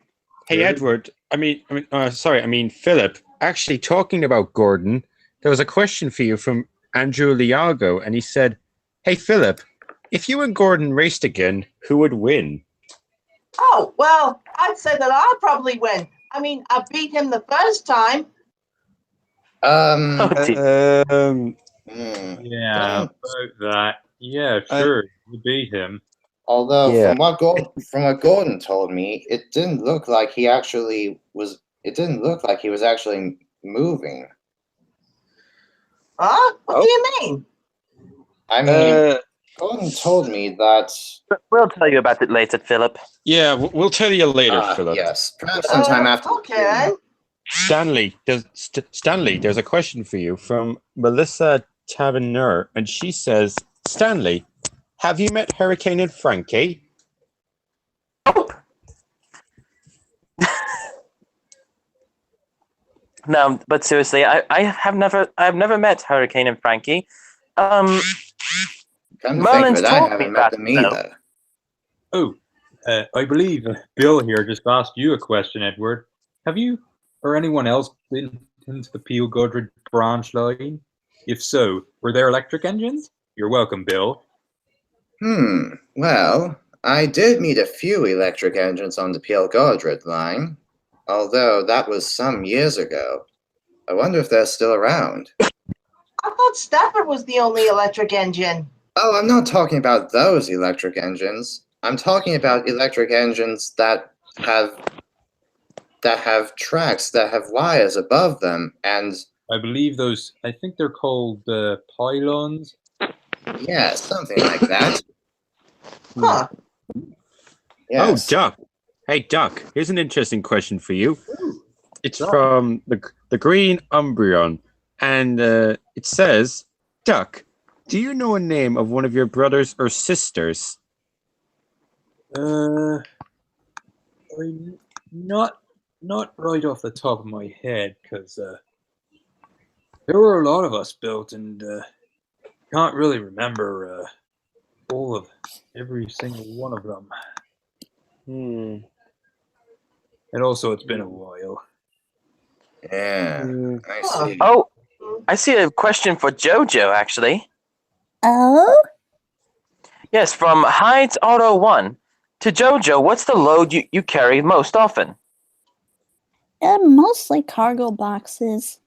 Hey, Edward. I mean, Philip. Actually, talking about Gordon, there was a question for you from Andrew Liago, and he said, "Hey, Philip, if you and Gordon raced again, who would win?" Oh, well, I'd say that I'd probably win. I mean, I beat him the first time. Oh dear. Yeah, about that. Yeah, sure. You beat him. Although Yeah. from what Gordon told me, it didn't look like he was actually moving. Huh? What do you mean? I mean, Gordon told me that. We'll tell you about it later, Philip. Yeah, we'll tell you later, Philip. Yes, perhaps sometime after. Okay. Stanley, Stanley, there's a question for you from Melissa Taverner, and she says, Stanley, have you met Hurricane and Frankie? No, but seriously, I've never met Hurricane and Frankie. Come to think Merlin's of it, I told me haven't about met them it, though. either. Oh, I believe Bill here just asked you a question, Edward. Have you or anyone else been into the Peel Godred branch line? If so, were there electric engines? You're welcome, Bill. Well, I did meet a few electric engines on the Peel Godred line, although that was some years ago. I wonder if they're still around. I thought Stafford was the only electric engine. Oh, I'm not talking about those electric engines. I'm talking about electric engines that have tracks, that have wires above them, and I believe those, I think they're called pylons. yeah, something like that. Huh. Yes. Oh, Duck. Hey, Duck, here's an interesting question for you. It's from the Green Umbreon, and it says, Duck, do you know a name of one of your brothers or sisters? Not right off the top of my head, because there were a lot of us built, and can't really remember all of every single one of them. And also, it's been a while. Yeah, I see. Oh, I see a question for JoJo, actually. Oh? Yes, from Hides Auto 1. To JoJo, what's the load you carry most often? Mostly cargo boxes.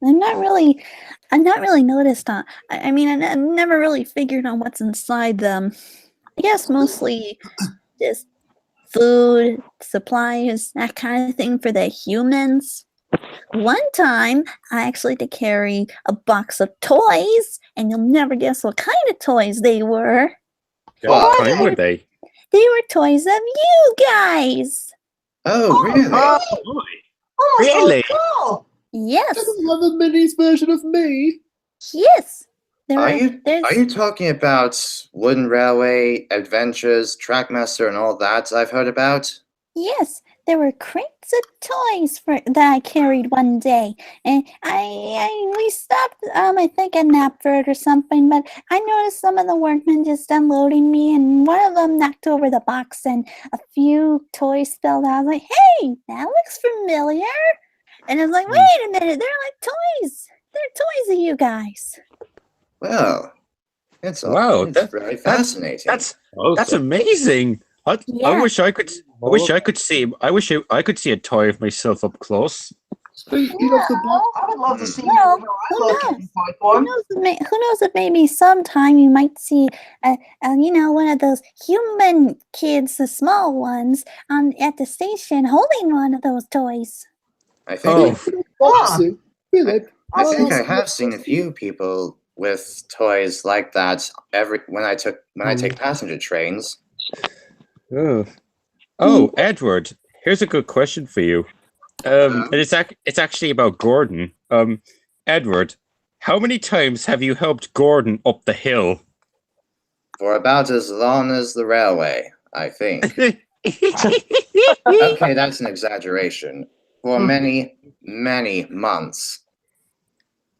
I'm not really noticed on. I mean, I never really figured on what's inside them. I guess mostly just food, supplies, that kind of thing for the humans. One time, I actually had to carry a box of toys, and you'll never guess what kind of toys they were. What kind were they? They were toys of you guys. Oh, really? Oh, Really? so cool. Yes. Another minis version of me. Yes. Are you talking about Wooden Railway, Adventures, Trackmaster, and all that I've heard about? Yes, there were crates of toys that I carried one day, and we stopped. I think at Knapford or something, but I noticed some of the workmen just unloading me, and one of them knocked over the box, and a few toys spilled out. I was like, "Hey, that looks familiar," and I was like, "Wait a minute, they're like toys. They're toys of you guys." Well, it's Wow, very fascinating. That's amazing. I Yeah. wish I could see a toy of myself up close. Speaking of the box, I would love to see Well, you. who I love knows? Captain Toy Who Form. knows if maybe sometime you might see, one of those human kids, the small ones, at the station holding one of those toys. I think boxes, Philip. I think I have seen a few people with toys like that when I take passenger trains. Oh, Edward, here's a good question for you. And it's actually about Gordon. Edward, how many times have you helped Gordon up the hill? For about as long as the railway, I think. Okay, that's an exaggeration. For many, many months.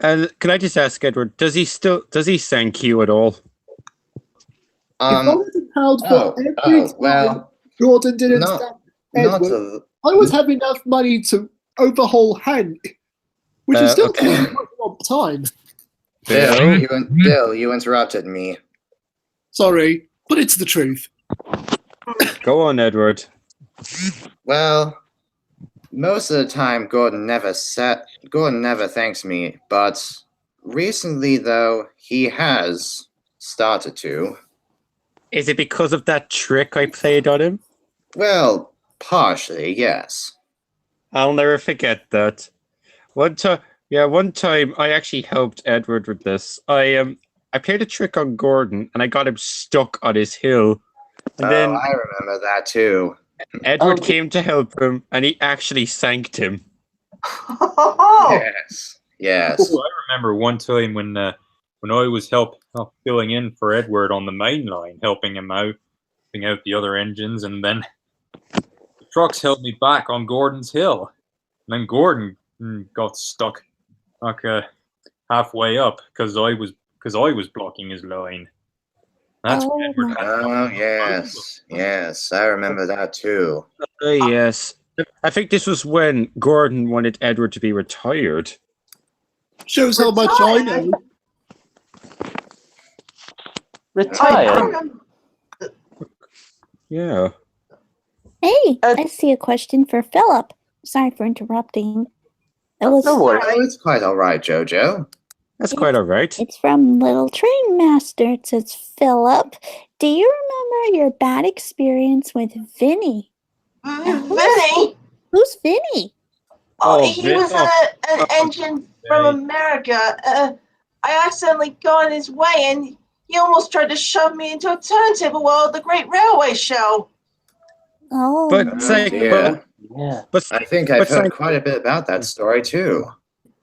Can I just ask, Edward, does he thank you at all? If I wasn't held for every time Gordon didn't thank Edward, I would have enough money to overhaul Hank, which is still taking quite a long time. Bill, you interrupted me. Sorry, but it's the truth. Go on, Edward. Well, most of the time, Gordon never thanks me, but recently, though, he has started to. Is it because of that trick I played on him? Well, partially, yes. I'll never forget that. One time I actually helped Edward with this. I I played a trick on Gordon, and I got him stuck on his hill. And then I remember that too. Edward Oh, came to help him, and he actually thanked him. Oh, Yes. Oh, I remember one time when I was filling in for Edward on the main line, helping him out, helping out the other engines, and then the trucks held me back on Gordon's hill, and then Gordon got stuck halfway up because I was blocking his line. That's when Oh Edward my. had Oh, yes, I remember that too. Oh, yes. I think this was when Gordon wanted Edward to be retired. Shows how much I Retired? know. I retired. remember. Yeah. Hey, I see a question for Philip. Sorry for interrupting. It was. No worries. Oh, it's quite all right, JoJo. That's quite all right. It's from Little Train Master. It says, Philip, do you remember your bad experience with Vinny? Vinny? Who's Vinny? Oh, he was an Oh, engine from America. I accidentally got in his way, and he almost tried to shove me into a turntable while at the Great Railway Show. Oh, But Oh, thank, dear. Yeah. but, I think I've but heard thank- quite a bit about that story too.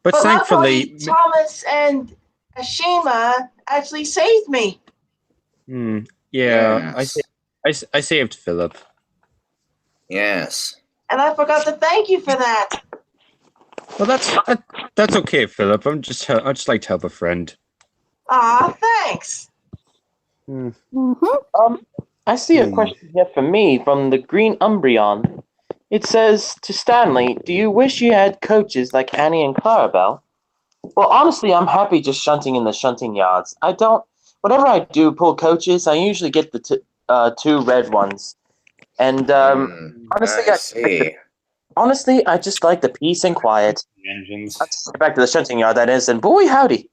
but But thankfully, luckily, Thomas and Ashima actually saved me. yeah, Yes. I saved Philip. Yes. And I forgot to thank you for that. Well, that's okay, Philip. I just like to help a friend. Aw, thanks. Mm-hmm. I see a question here for me from the Green Umbreon. It says to Stanley, do you wish you had coaches like Annie and Clarabelle? Well, honestly, I'm happy just shunting in the shunting yards. Whenever I do pull coaches, I usually get the two red ones. And honestly, I see. I just like the peace and quiet. engines. Let's get back to the shunting yard, that is, and boy, howdy.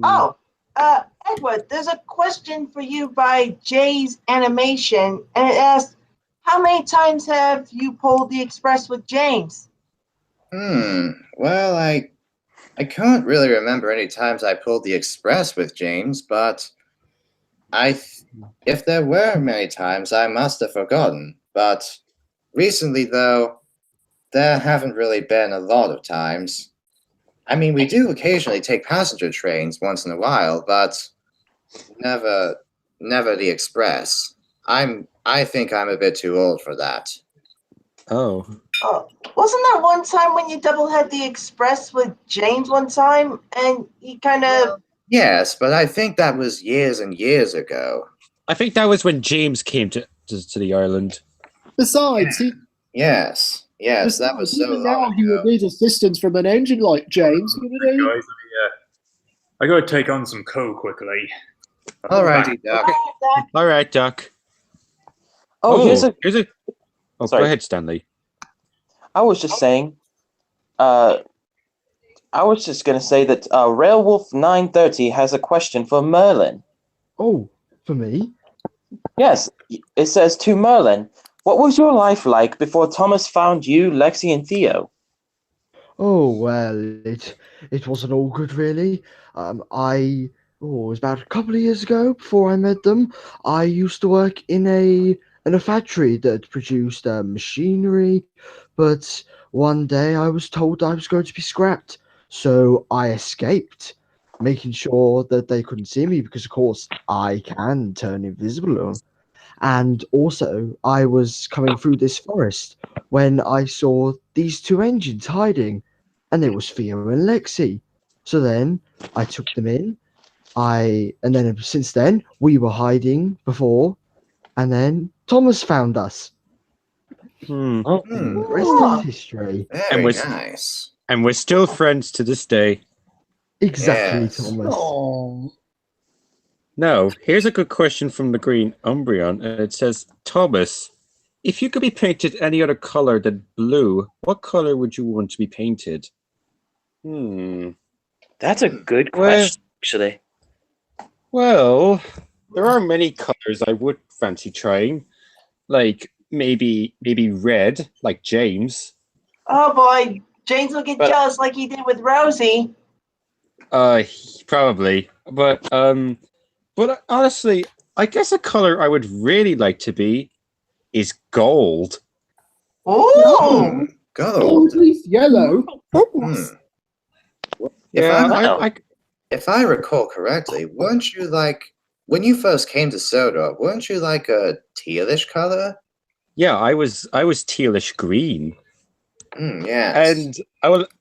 Oh, Edward, there's a question for you by Jay's Animation, and it asks, how many times have you pulled the express with James? Well, I can't really remember any times I pulled the express with James, but if there were many times, I must have forgotten. But recently, though, there haven't really been a lot of times. I mean, we do occasionally take passenger trains once in a while, but never the express. I think I'm a bit too old for that. Oh, Oh, wasn't there one time when you double had the express with James one time, and he kind of... Yes, but I think that was years and years ago. I think that was when James came to the island. Besides, Yes, that was so even long now he would ago. need assistance from an engine like James, wouldn't he? Guys, I gotta take on some coal quickly. Alrighty, Doc. All right, Doc. Oh, here's a... Oh, Sorry. go ahead, Stanley. I was just saying, I was just going to say that Railwolf 930 has a question for Merlin. Oh, for me? Yes, it says to Merlin, what was your life like before Thomas found you, Lexi, and Theo? Oh well, it wasn't all good really. It was about a couple of years ago before I met them. I used to work in a factory that produced machinery, but one day I was told I was going to be scrapped, so I escaped, making sure that they couldn't see me because of course I can turn invisible. And also, I was coming through this forest when I saw these two engines hiding, and it was Theo and Lexi. So then I took them in. And then since then we were hiding before, and then Thomas found us. Hmm. The rest is history. Very was- nice. And we're still friends to this day. Exactly, Yes. Thomas. Oh, Now, here's a good question from the Green Umbreon, and it says, Thomas, if you could be painted any other color than blue, what color would you want to be painted? That's a good Well- question, actually. Well, there are many colors I would fancy trying, like maybe red, like James. Oh boy, James will get But- jealous like he did with Rosie. Probably, but honestly, I guess a color I would really like to be is gold. Oh, Gold. At least yellow. Goodness. Yeah, Wow. If I recall correctly, weren't you like when you first came to Soda? Weren't you like a tealish color? yeah, I was tealish green, Yes. and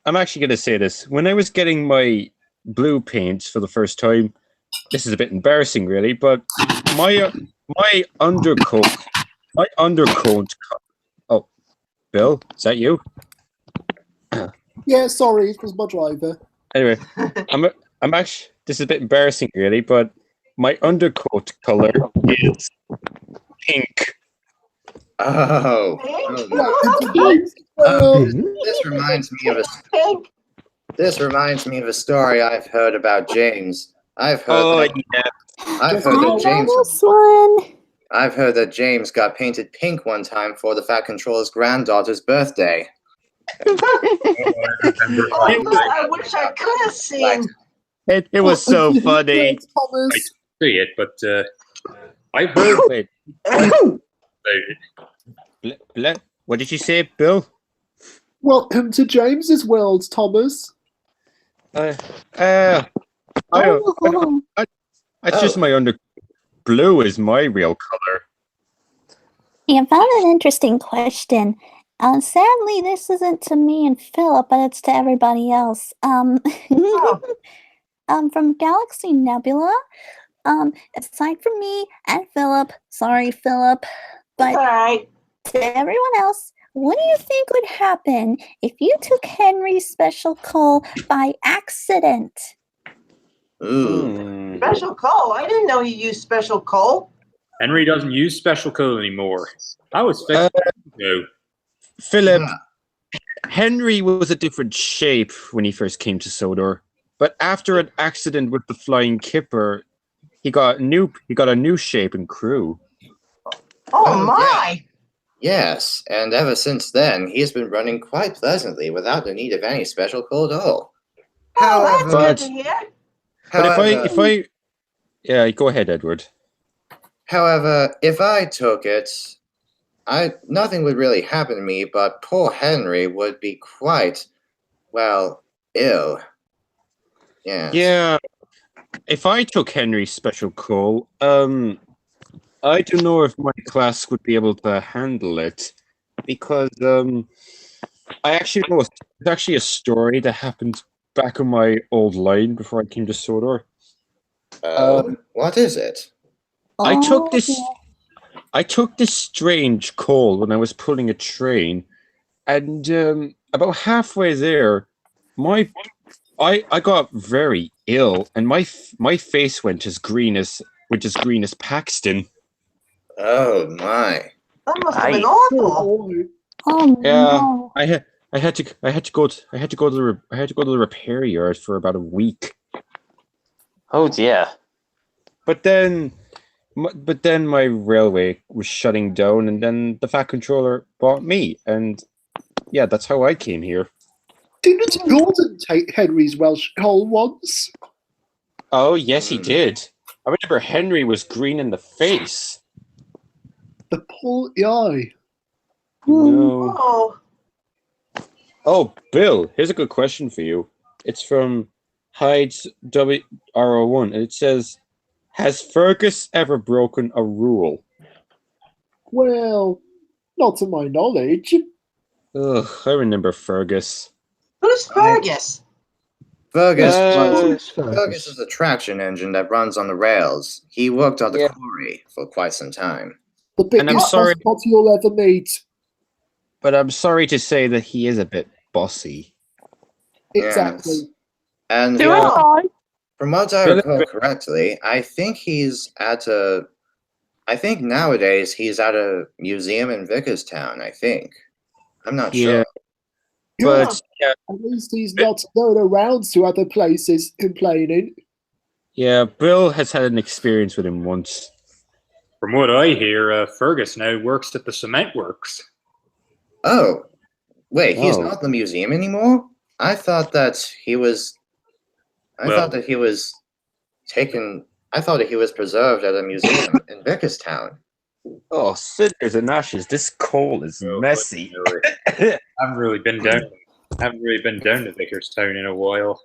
I'm actually going to say this. When I was getting my blue paint for the first time, this is a bit embarrassing, really, but my my undercoat, my undercoat. Oh, Bill, is that you? Yeah, sorry, it was my driver. Anyway, I'm actually. This is a bit embarrassing, really, but my undercoat color is pink. Oh. Pink. This reminds me of a Pink. this reminds me of a story I've heard about James. I've heard Oh that yeah. I've I heard that know James this one. I've heard that James got painted pink one time for the Fat Controller's granddaughter's birthday. Oh, I wish I could have seen. It was so funny. Thomas. See it, but I've heard Wait, about it. what did you say, Bill? Welcome to James's world, Thomas. It's Oh, just my under. Blue is my real color. I found an interesting question. Sadly, this isn't to me and Philip, but it's to everybody else. From Galaxy Nebula. Aside from me and Philip, sorry, Philip, but All right. to everyone else, what do you think would happen if you took Henry's special coal by accident? Ooh. Special coal. I didn't know you used special coal. Henry doesn't use special code anymore. I was fixed. Philip, Yeah. Henry was a different shape when he first came to Sodor, but after an accident with the flying kipper, he got a new shape and crew. Oh my! Yes, and ever since then, he's been running quite pleasantly without the need of any special coal at all. Oh, that's However, good to hear. But however, if I, yeah, go ahead, Edward. however, if I took it, nothing would really happen to me, but poor Henry would be quite, well, ill. Yes. Yeah, if I took Henry's special call, I don't know if my class would be able to handle it because I actually know it's actually a story that happened back on my old line before I came to Sodor. What is it? I took Oh, this. yeah. I took this strange call when I was pulling a train, and about halfway there, I got very ill, and my face went as green as Paxton. Oh my. That must have been Aye. awful. Oh Yeah, no. I had to go to the repair yard for about a week. Oh dear. But then my railway was shutting down, and then the Fat Controller bought me, and yeah, that's how I came here. Didn't Gordon take Henry's Welsh coal once? Oh yes, he did. I remember Henry was green in the face. The poor guy. No. Oh, Oh, Bill, here's a good question for you. It's from Hyde's WRO1, and it says, "Has Fergus ever broken a rule?" Well, not to my knowledge. Ugh, I remember Fergus. who's Fergus? Fergus, Fergus. Fergus is a traction engine that runs on the rails. He worked on the Yeah. quarry for quite some time. The And I'm biggest sorry- spot you'll ever meet. But I'm sorry to say that he is a bit bossy. Exactly. Yes. And Oh, from what I recall correctly, I think nowadays he's at a museum in Vickerstown, I think. I'm not Yeah. sure. But yeah, At least he's not going around to other places complaining. yeah, Bill has had an experience with him once. From what I hear, Fergus now works at the cement works. Oh, wait, he's Oh. not in the museum anymore? I thought that he was. I thought that he was taken. I thought that he was preserved at a museum in Vickerstown. Oh, cinders and ashes. This call is messy. I haven't really been down to Vickerstown in a while.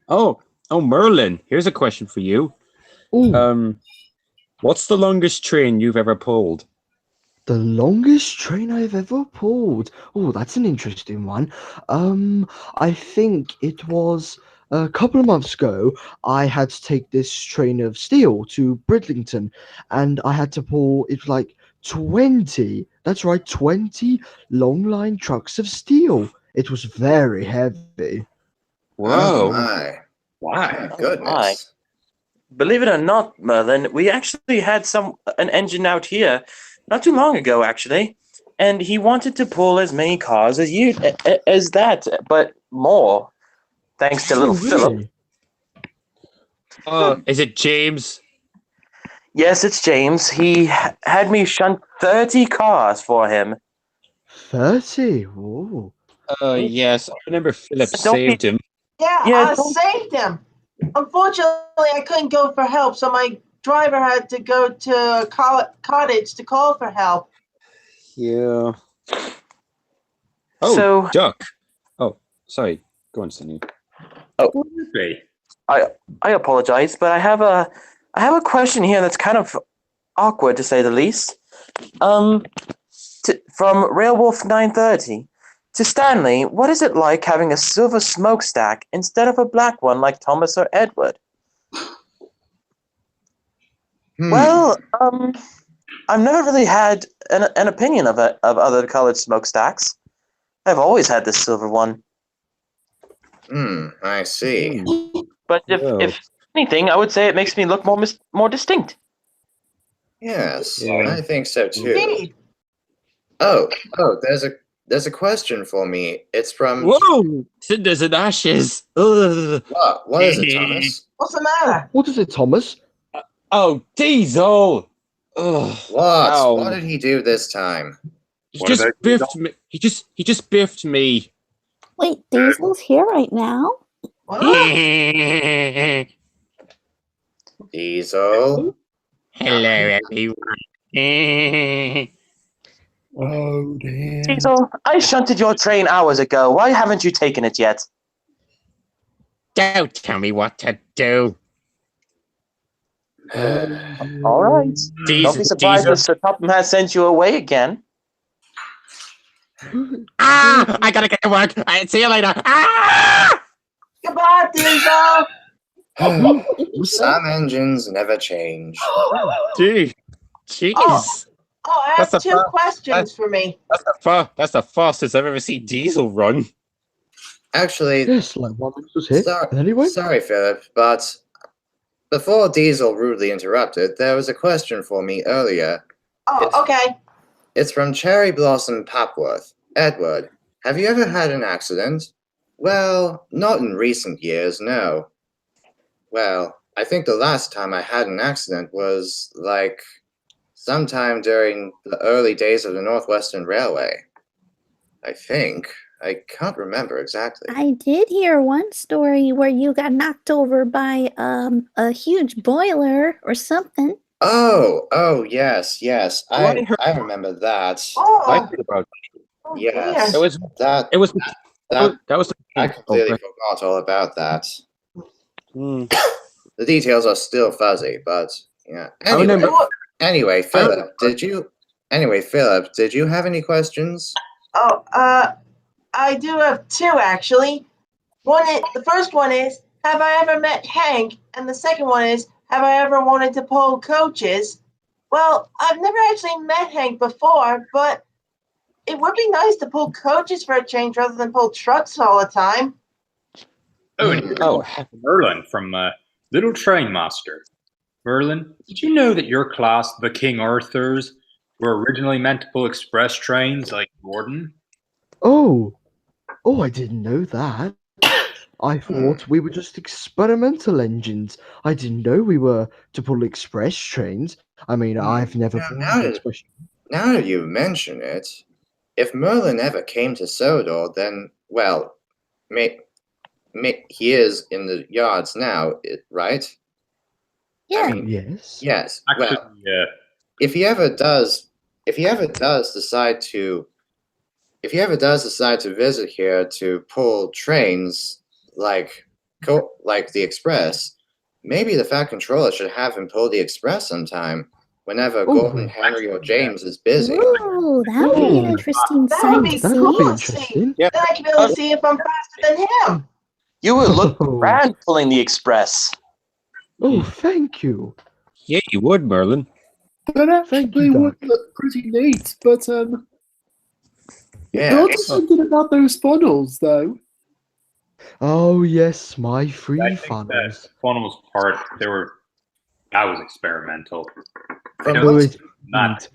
Oh, Merlin. Here's a question for you. Ooh, What's the longest train you've ever pulled? the longest train I've ever pulled. Oh, that's an interesting one. I think it was a couple of months ago. I had to take this train of steel to Bridlington, and I had to pull it was like 20. That's right, 20 long line trucks of steel. It was very heavy. Oh Whoa. my! Why? My goodness! Believe it or not, Merlin, we actually had an engine out here not too long ago, actually, and he wanted to pull as many cars as that, but more, thanks to little Philip. Really? Is it James? Yes, it's James. He had me shunt 30 cars for him. 30? Ooh. Yes. I remember Philip Don't be- saved him. Yeah, Yeah, I saved him. Unfortunately, I couldn't go for help, so my driver had to go to a cottage to call for help. Yeah. Oh, So- Duck. Oh, sorry. Go on, Stanley. What would it be? I apologize, but I have a question here that's kind of awkward, to say the least. From Railwolf 930 to Stanley, what is it like having a silver smokestack instead of a black one like Thomas or Edward? Well, I've never really had an opinion of other colored smokestacks. I've always had this silver one. I see. But if anything, I would say it makes me look more distinct. Yes, Yeah. I think so too. Indeed. Oh, there's a question for me. It's from Whoa! Cinders and ashes. Ugh. What is it, Thomas? What's the matter? What is it, Thomas? Oh, Diesel! Ugh. What? Ow. What did he do this time? He What just about biffed me. He just biffed me. Wait, Diesel's here right now? What? Diesel? Hello, everyone. Oh, damn. Diesel, I shunted your train hours ago. Why haven't you taken it yet? Don't tell me what to do. All right. Don't be surprised if Sir Topham has sent you away again. I gotta get to work. See you later. Goodbye, Diesel. Some engines never change. Gee, jeez. Oh, I have That's a two fun- questions for me. That's the fastest I've ever seen Diesel run. Actually, Yes, like one minute was hit. Sorry, Anyway, sorry, Philip, but before Diesel rudely interrupted, there was a question for me earlier. Oh, okay. It's from Cherry Blossom Papworth. Edward, have you ever had an accident? Well, not in recent years, no. Well, I think the last time I had an accident was, like, sometime during the early days of the Northwestern Railway. I think. I can't remember exactly. I did hear one story where you got knocked over by a huge boiler or something. Oh, yes. I heard- I remember that. Oh, I heard about oh, Yes. dear. That it was that I completely forgot all about that. The details are still fuzzy, but yeah. I remember- Anyway, Philip, did you have any questions? Oh, I do have two actually. The first one is, have I ever met Hank? And the second one is, have I ever wanted to pull coaches? Well, I've never actually met Hank before, but it would be nice to pull coaches for a change rather than pull trucks all the time. Merlin from Little Train Master. Merlin, did you know that your class, the King Arthurs, were originally meant to pull express trains like Gordon? oh, I didn't know that. I thought we were just experimental engines. I didn't know we were to pull express trains. I mean, I've never pulled an express. Now that you mention it, if Merlin ever came to Sodor, then, well, he is in the yards now, right? Yeah. I mean, Yes. yes. Actually, Well, if he ever does decide to visit here to pull trains like the express, maybe the Fat Controller should have him pull the express sometime whenever Oh, Gordon, Henry, or James is busy. Ooh, that would be an interesting That sight would to be that see. would be cool to see. interesting. Yeah. Then I can be able to see if I'm faster than him. You would look Oh. grand pulling the express. Oh, thank you. Yeah, you would, Merlin. That Thank actually you, would Doc. look pretty neat, but Yeah. you're just thinking about those funnels, though. Oh, yes, my free I think that funnels. funnels part, that was experimental. I From don't Oh, think it, not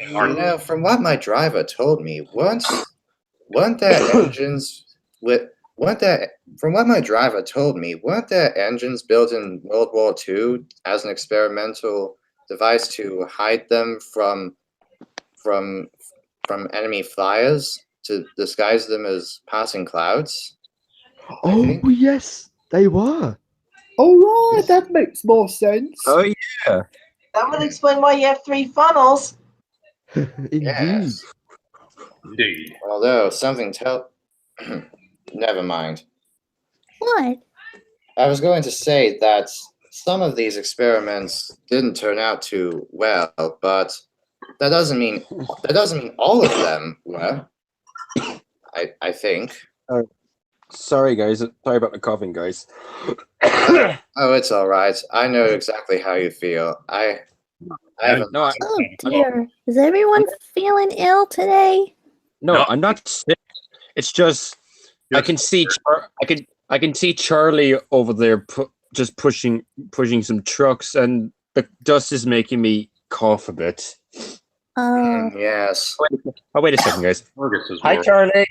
from what my driver told me, weren't there engines weren't there from what my driver told me, weren't there engines built in World War II as an experimental device to hide them from enemy flyers to disguise them as passing clouds? oh, think. yes, they were. All right, that makes more sense. Oh, yeah. That would explain why you have 3 funnels. Indeed. Yes. Indeed. Although something never mind. What? I was going to say that some of these experiments didn't turn out too well, but that doesn't mean all of them were. I think. Sorry, guys. Sorry about the coughing, guys. Oh, it's all right. I know exactly how you feel. I haven't. No, Oh dear. Is everyone feeling ill today? no, I'm not sick. It's just I can see I can see Charlie over there just pushing some trucks, and the dust is making me cough a bit. Yes. Oh, wait a second, guys. Fergus is Hi, worried. Charlie.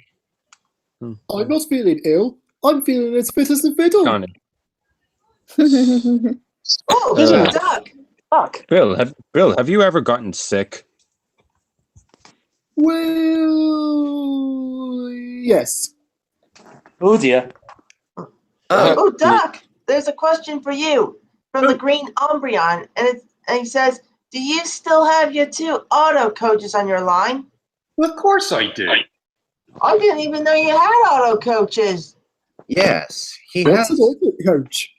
I'm not feeling ill. I'm feeling as fit as a fiddle. Johnny. Oh, Uh, Doc. Fuck. Bill, have you ever gotten sick? Well, yes. Oh dear. Oh, Doc, there's a question for you from the Green Umbreon, and he says, do you still have your 2 auto coaches on your line? Well, of course I do. I didn't even know you had auto coaches. Yes. He What's has an auto coach?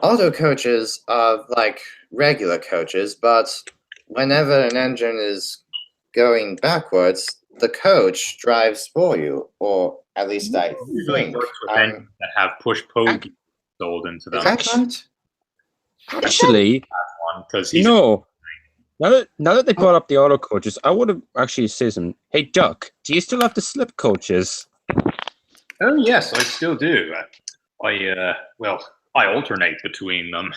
auto coaches are like regular coaches, but whenever an engine is going backwards, the coach drives for you, or at least I Usually think. works with engines that have push-pull sold into them. Is that right? Actually, Because he's no. Now that they brought up the auto coaches, I would have actually said some. Hey, Duck, do you still have the slip coaches? Oh yes, I still do. I alternate between them.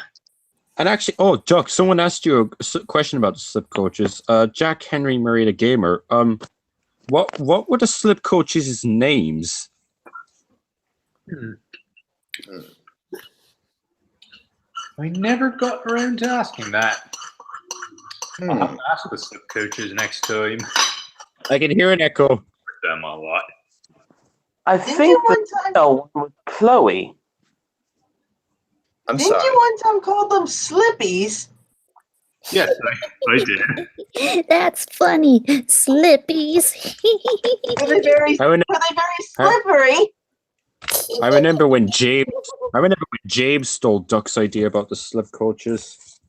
And actually, oh, Duck, someone asked you a question about the slip coaches. Jack Henry Murray, the gamer. What were the slip coaches' names? I never got around to asking that. I'll have to ask the slip coaches next time. I can hear an echo. Them a lot. I Didn't think you one time? one was Chloe. I'm Didn't sorry. you one time call them Slippies? Yes, I did. That's funny. Slippies. Were they very I slippery? remember when James stole Duck's idea about the slip coaches.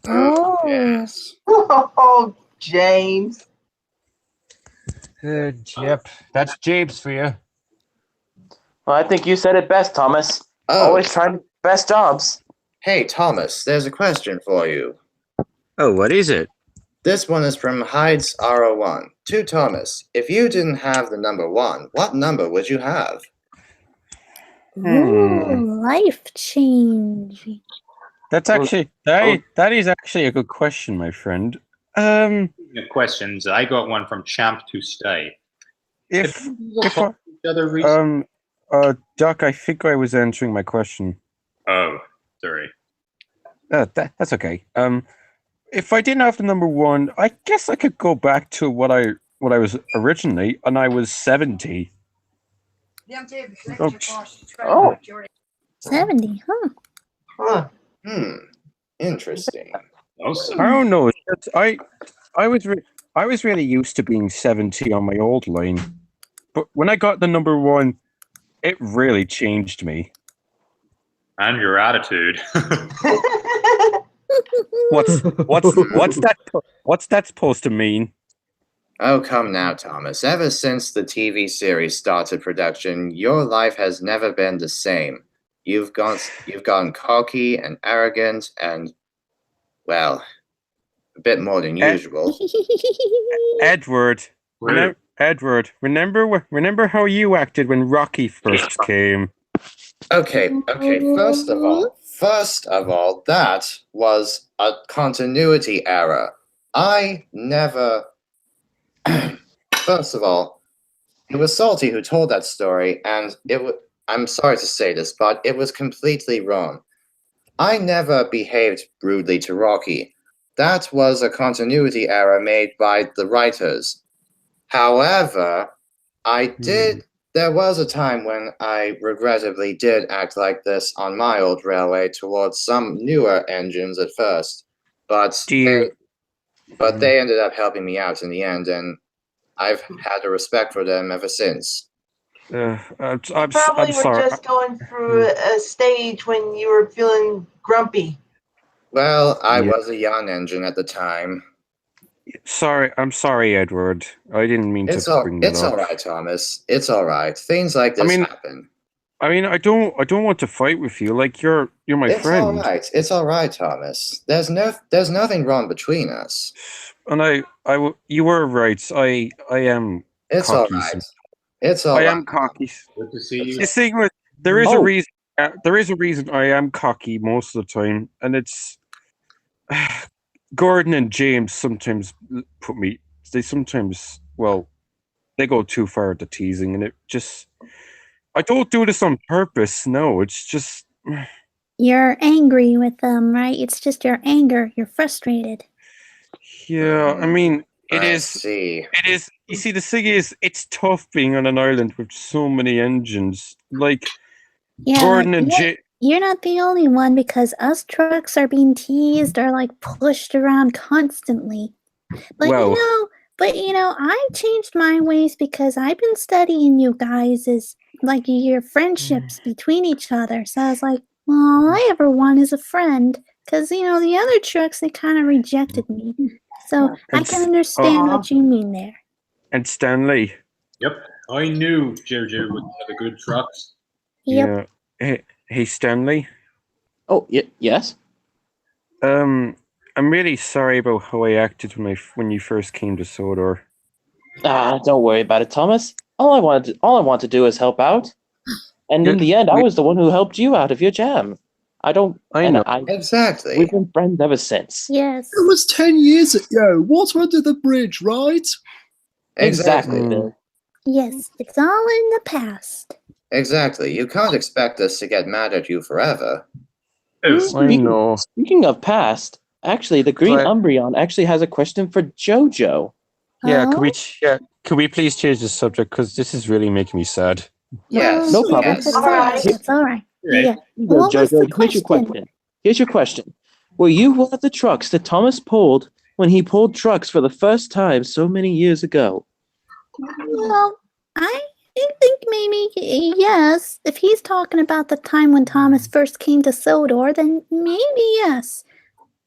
Oh. Yes. Oh, James. Yep, that's James for you. Well, I think you said it best, Thomas. Oh, Always trying to best jobs. hey, Thomas, there's a question for you. Oh, what is it? This one is from Hyde's R01. To Thomas, if you didn't have the number 1, what number would you have? Ooh, life change. That's actually that is actually a good question, my friend. Questions. I got one from Champ to Stay. If Duck, I think I was answering my question. Oh, sorry. That's okay. If I didn't have the number 1, I guess I could go back to what I was originally, and I was 70. Oh. 70, huh? Huh. Interesting. I don't know. I was really used to being 70 on my old line, but when I got the number 1, it really changed me. And your attitude. What's that supposed to mean? Oh, come now, Thomas. Ever since the TV series started production, your life has never been the same. You've gone cocky and arrogant and, well, a bit more than usual. Edward, remember how you acted when Rocky first came? Okay. First of all, that was a continuity error. I never. First of all, it was Salty who told that story, and I'm sorry to say this, but it was completely wrong. I never behaved rudely to Rocky. That was a continuity error made by the writers. However, there was a time when I regrettably did act like this on my old railway towards some newer engines at first, but they ended up helping me out in the end, and I've had a respect for them ever since. You I'm probably were sorry. just going through a stage when you were feeling grumpy. Well, I Yeah. was a young engine at the time. I'm sorry, Edward. I didn't mean It's to bring that up. all right, Thomas. It's all right. Things like this happen. I mean, I don't want to fight with you. Like you're my friend. It's all right, Thomas. There's nothing wrong between us. And you were right. I am. It's cocky. all right. It's all I right. am cocky. Good to see you. The thing with there is a reason. There is a reason I am cocky most of the time, and it's Gordon and James sometimes put me. They sometimes they go too far at the teasing, and it just. I don't do this on purpose. No, it's just. You're angry with them, right? It's just your anger. You're frustrated. Yeah, I mean, I see. It is. You see, the thing is, it's tough being on an island with so many engines. Like Gordon and You're not the only one because us trucks are being teased or like pushed around constantly. But I changed my ways because I've been studying you guys as like your friendships between each other. So I was like, well, all I ever want is a friend. Because, the other trucks, they kind of rejected me. So I can understand what you mean there. And Stanley. Yep, I knew JoJo would have the good trucks. Yep. Yeah. Hey, Stanley. Oh, yes. I'm really sorry about how I acted when you first came to Sodor. Don't worry about it, Thomas. All I want to do is help out. And in the end, I was the one who helped you out of your jam. I know. Exactly. We've been friends ever since. Yes. It was 10 years ago. Water under the bridge, right? Exactly. Yes, it's all in the past. Exactly. You can't expect us to get mad at you forever. Speaking of past, actually, the Green Umbreon actually has a question for JoJo. Yeah, could we please change the subject because this is really making me sad. Yes. No problem. That's all right. Yeah. What was the question? Here's your question. Were you one of the trucks that Thomas pulled when he pulled trucks for the first time so many years ago? Well, I think maybe yes. If he's talking about the time when Thomas first came to Sodor, then maybe yes.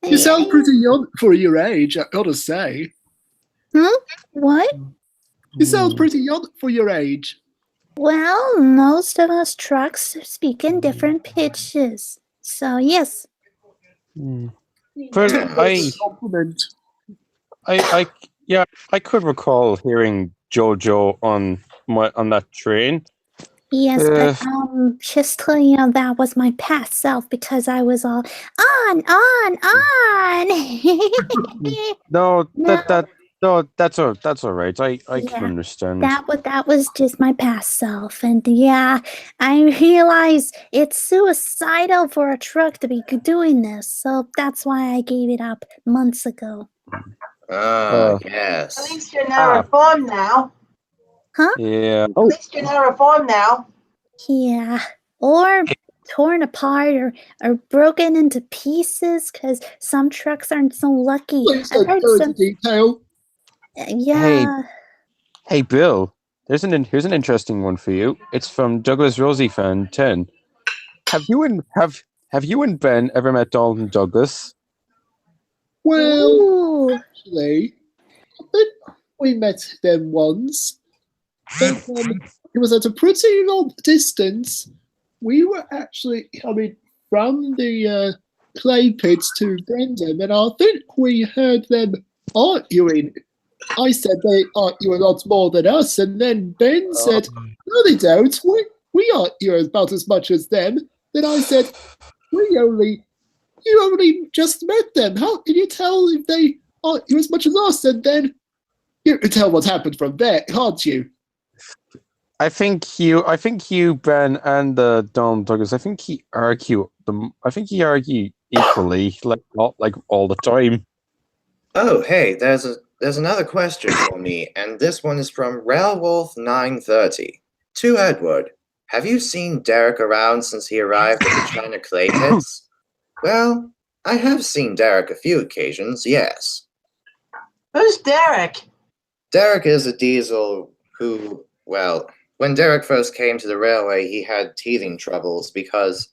You sound pretty young for your age, I gotta say. What? You sound pretty young for your age. Well, most of us trucks speak in different pitches. So, yes. But I could recall hearing JoJo on that train. Yes, but just to that was my past self because I was all on. That's all right. I can understand. That was just my past self, and I realize it's suicidal for a truck to be doing this, so that's why I gave it up months ago. Oh, yes. At least you're not reformed now. Huh? Yeah. At least you're not reformed now. Yeah. Or torn apart or broken into pieces because some trucks aren't so lucky. Please I've don't heard go some. into detail. Yeah. Hey, Bill. Here's an interesting one for you. It's from Douglas Rosie fan 10. Have you and Ben ever met Dalton Douglas? Well, Ooh. actually, I think we met them once. But, it was at a pretty long distance. We were actually coming from the clay pits to Brendan, and I think we heard them arguing. I said they argue a lot more than us, and then Ben said, no, they don't. We argue about as much as them. Then I said, you only just met them. How can you tell if they argue as much as us? And then you can tell what happened from there, can't you? I think you, Ben, and Dalton Douglas. I think he argue equally, like all the time. Oh, hey, there's another question for me, and this one is from Railwolf930. To Edward, have you seen Derek around since he arrived at the China clay pits? Well, I have seen Derek a few occasions, yes. Who's Derek? Derek is a diesel who, well, when Derek first came to the railway, he had teething troubles because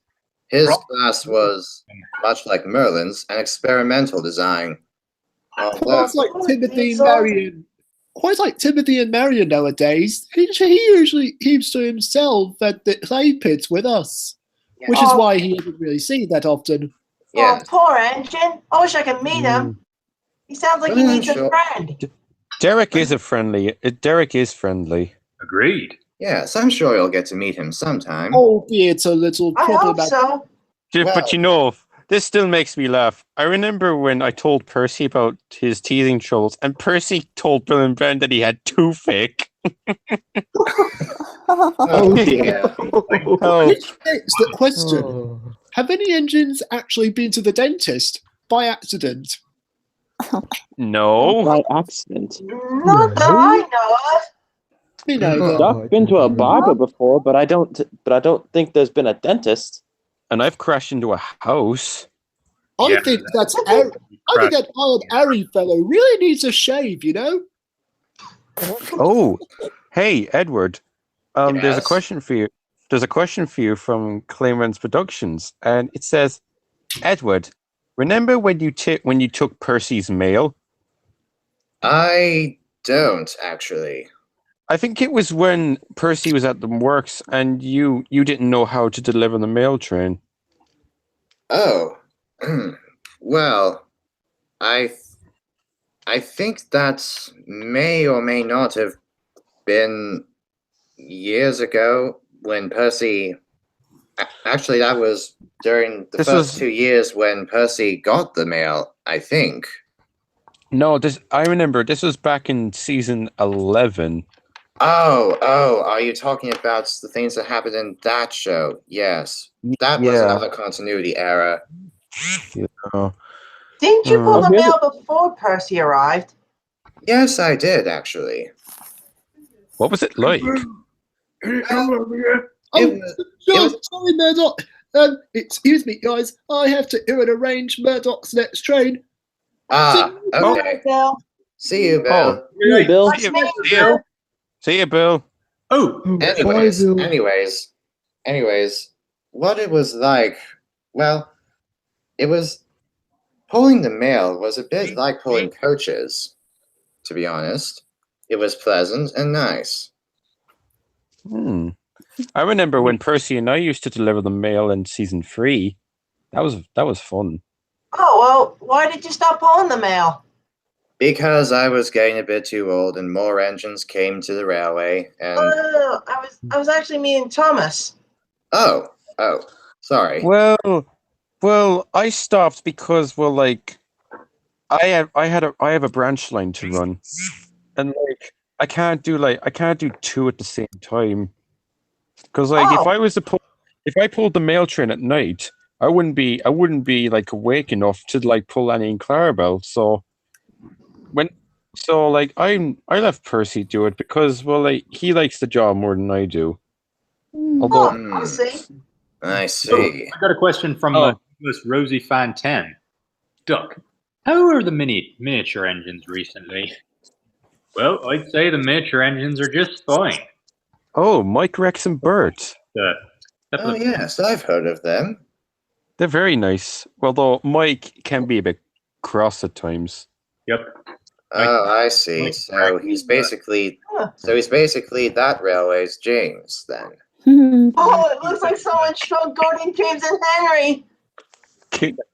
his class was, much like Merlin's, an experimental design. Quite like Timothy and Marion. Quite like Timothy and Marion nowadays. He usually keeps to himself at the clay pits with us, which is why he isn't really seen that often. Yeah. Oh, poor Engine. I wish I could meet him. He sounds like he needs a friend. Derek is friendly. Agreed. Yes, I'm sure you'll get to meet him sometime. Albeit a little I hope problematic. so. But you know, this still makes me laugh. I remember when I told Percy about his teething troubles, and Percy told Bill and Ben that he had toothache. Oh dear. Which begs the question: have any engines actually been to the dentist by accident? No. By accident. Not that I know of. Me neither. I've been to a barber before, but I don't think there's been a dentist. And I've crashed into a house. I think that old Harry fellow really needs a shave, you know? Oh, hey, Edward. There's a Yes? question for you. There's a question for you from Clayman's Productions, and it says, Edward, remember when you took Percy's mail? I don't, actually. I think it was when Percy was at the works and you didn't know how to deliver the mail train. Oh. Well, I think that may or may not have been years ago when Percy... Actually, that was during the first 2 years when Percy got the mail, I think. No, I remember this was back in season 11. Oh, are you talking about the things that happened in that show? Yes. That was another continuity error. Yeah. Didn't you pull the mail before Percy arrived? Yes, I did, actually. What was it like? Sorry, Murdoch. Excuse me, guys. I have to go and arrange Murdoch's next train. Okay. Bill. See you, Bill. See you, Bill. See you, Bill. Oh. Anyways, what it was like, well, it was pulling the mail was a bit like pulling coaches, to be honest. It was pleasant and nice. I remember when Percy and I used to deliver the mail in season 3. That was fun. Oh, well, why did you stop pulling the mail? Because I was getting a bit too old and more engines came to the railway and... Oh, I was actually meaning Thomas. Oh, sorry. Well, I stopped because, I have a branch line to run, and I can't do 2 at the same time. Because if I pulled the mail train at night, I wouldn't be awake enough to pull any in Clarabelle. So So like I left Percy do it because well like he likes the job more than I do. Although Oh, I'll see. I So, see. I got a question from Miss Rosie Fan 10. Duck, how are the miniature engines recently? Well, I'd say the miniature engines are just fine. oh, Mike, Rex, and Bert. Oh yes, I've heard of them. They're very nice. Although Mike can be a bit cross at times. Yep. Oh, I see. So he's basically that railway's James then. Oh, it looks like someone shrunk Gordon, James, and Henry.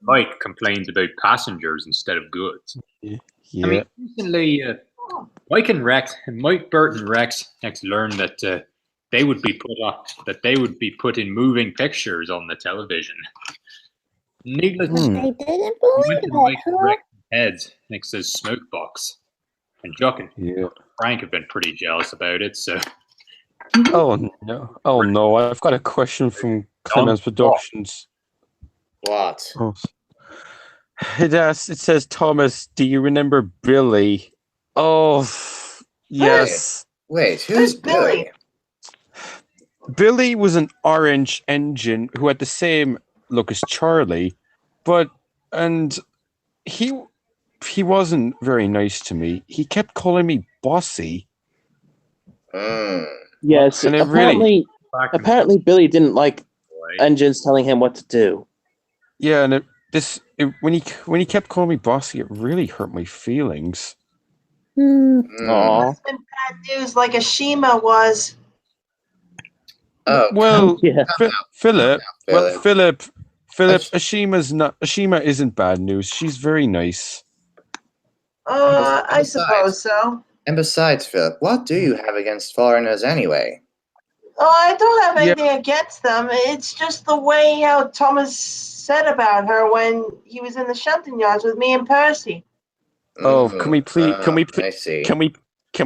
Mike complains about passengers instead of goods. Yeah. I mean, recently, Mike, Bert, and Rex learned that they would be put in moving pictures on the television. Needless to say, They didn't believe it, huh? heads next to his smoke box, and Jock and Frank have been pretty jealous about it. So, oh no! I've got a question from Clemens Productions. What? Oh. It says, Thomas, do you remember Billy? Oh, yes. Wait, who's Billy? Billy was an orange engine who had the same look as Charlie, and he wasn't very nice to me. He kept calling me bossy. Yes, And it apparently Billy didn't like engines telling him what to do. Yeah, and when he kept calling me bossy, it really hurt my feelings. Aw. It's been bad news like Ashima was. Oh well, yeah. Philip. Well, Philip. Ash- Ashima isn't bad news. She's very nice. I suppose so. And besides, Philip, what do you have against foreigners anyway? Oh, I don't have anything against them. It's just the way how Thomas said about her when he was in the shunting yards with me and Percy. Oh, can we please? I see. Can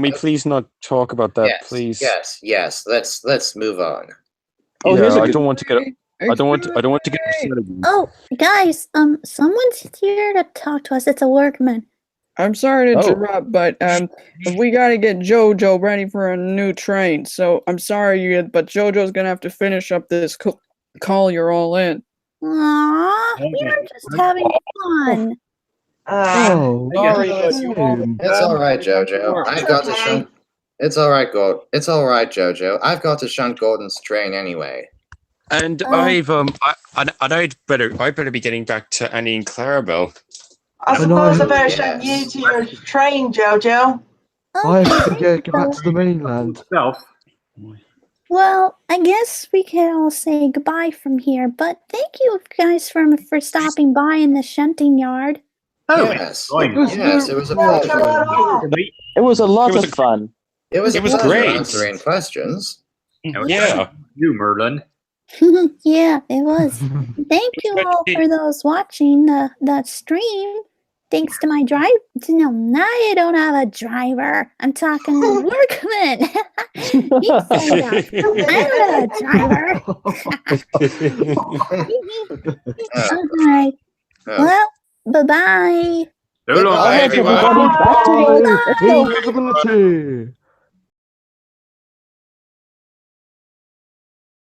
we please not talk about that, please? Yes. Let's move on. Oh, yeah, I don't want to get upset again. Oh, guys, someone's here to talk to us. It's a workman. I'm sorry to interrupt, but we gotta get JoJo ready for a new train. So I'm sorry, but JoJo's gonna have to finish up this call you're all in. Aww, we were just having fun. Sorry, but It's all right, JoJo. I've got to shunt. It's all right, It's all right, JoJo. I've got to shunt Gordon's train anyway. And I'd better be getting back to Annie and Clarabelle. I suppose I better shunt you to your train, JoJo. I have to get back to the mainland. Well, I guess we can all say goodbye from here, but thank you guys for stopping by in the shunting yard. Oh, yes. It was a pleasure. It was a lot of fun. It was great. Answering questions. Yeah. You, Merlin. Yeah, it was. Thank you all for those watching the stream. Thanks to my driver. No, I don't have a driver. I'm talking to workman. He said that. I don't have a driver. All right. Well, bye-bye. Goodbye, everyone. Invisibility.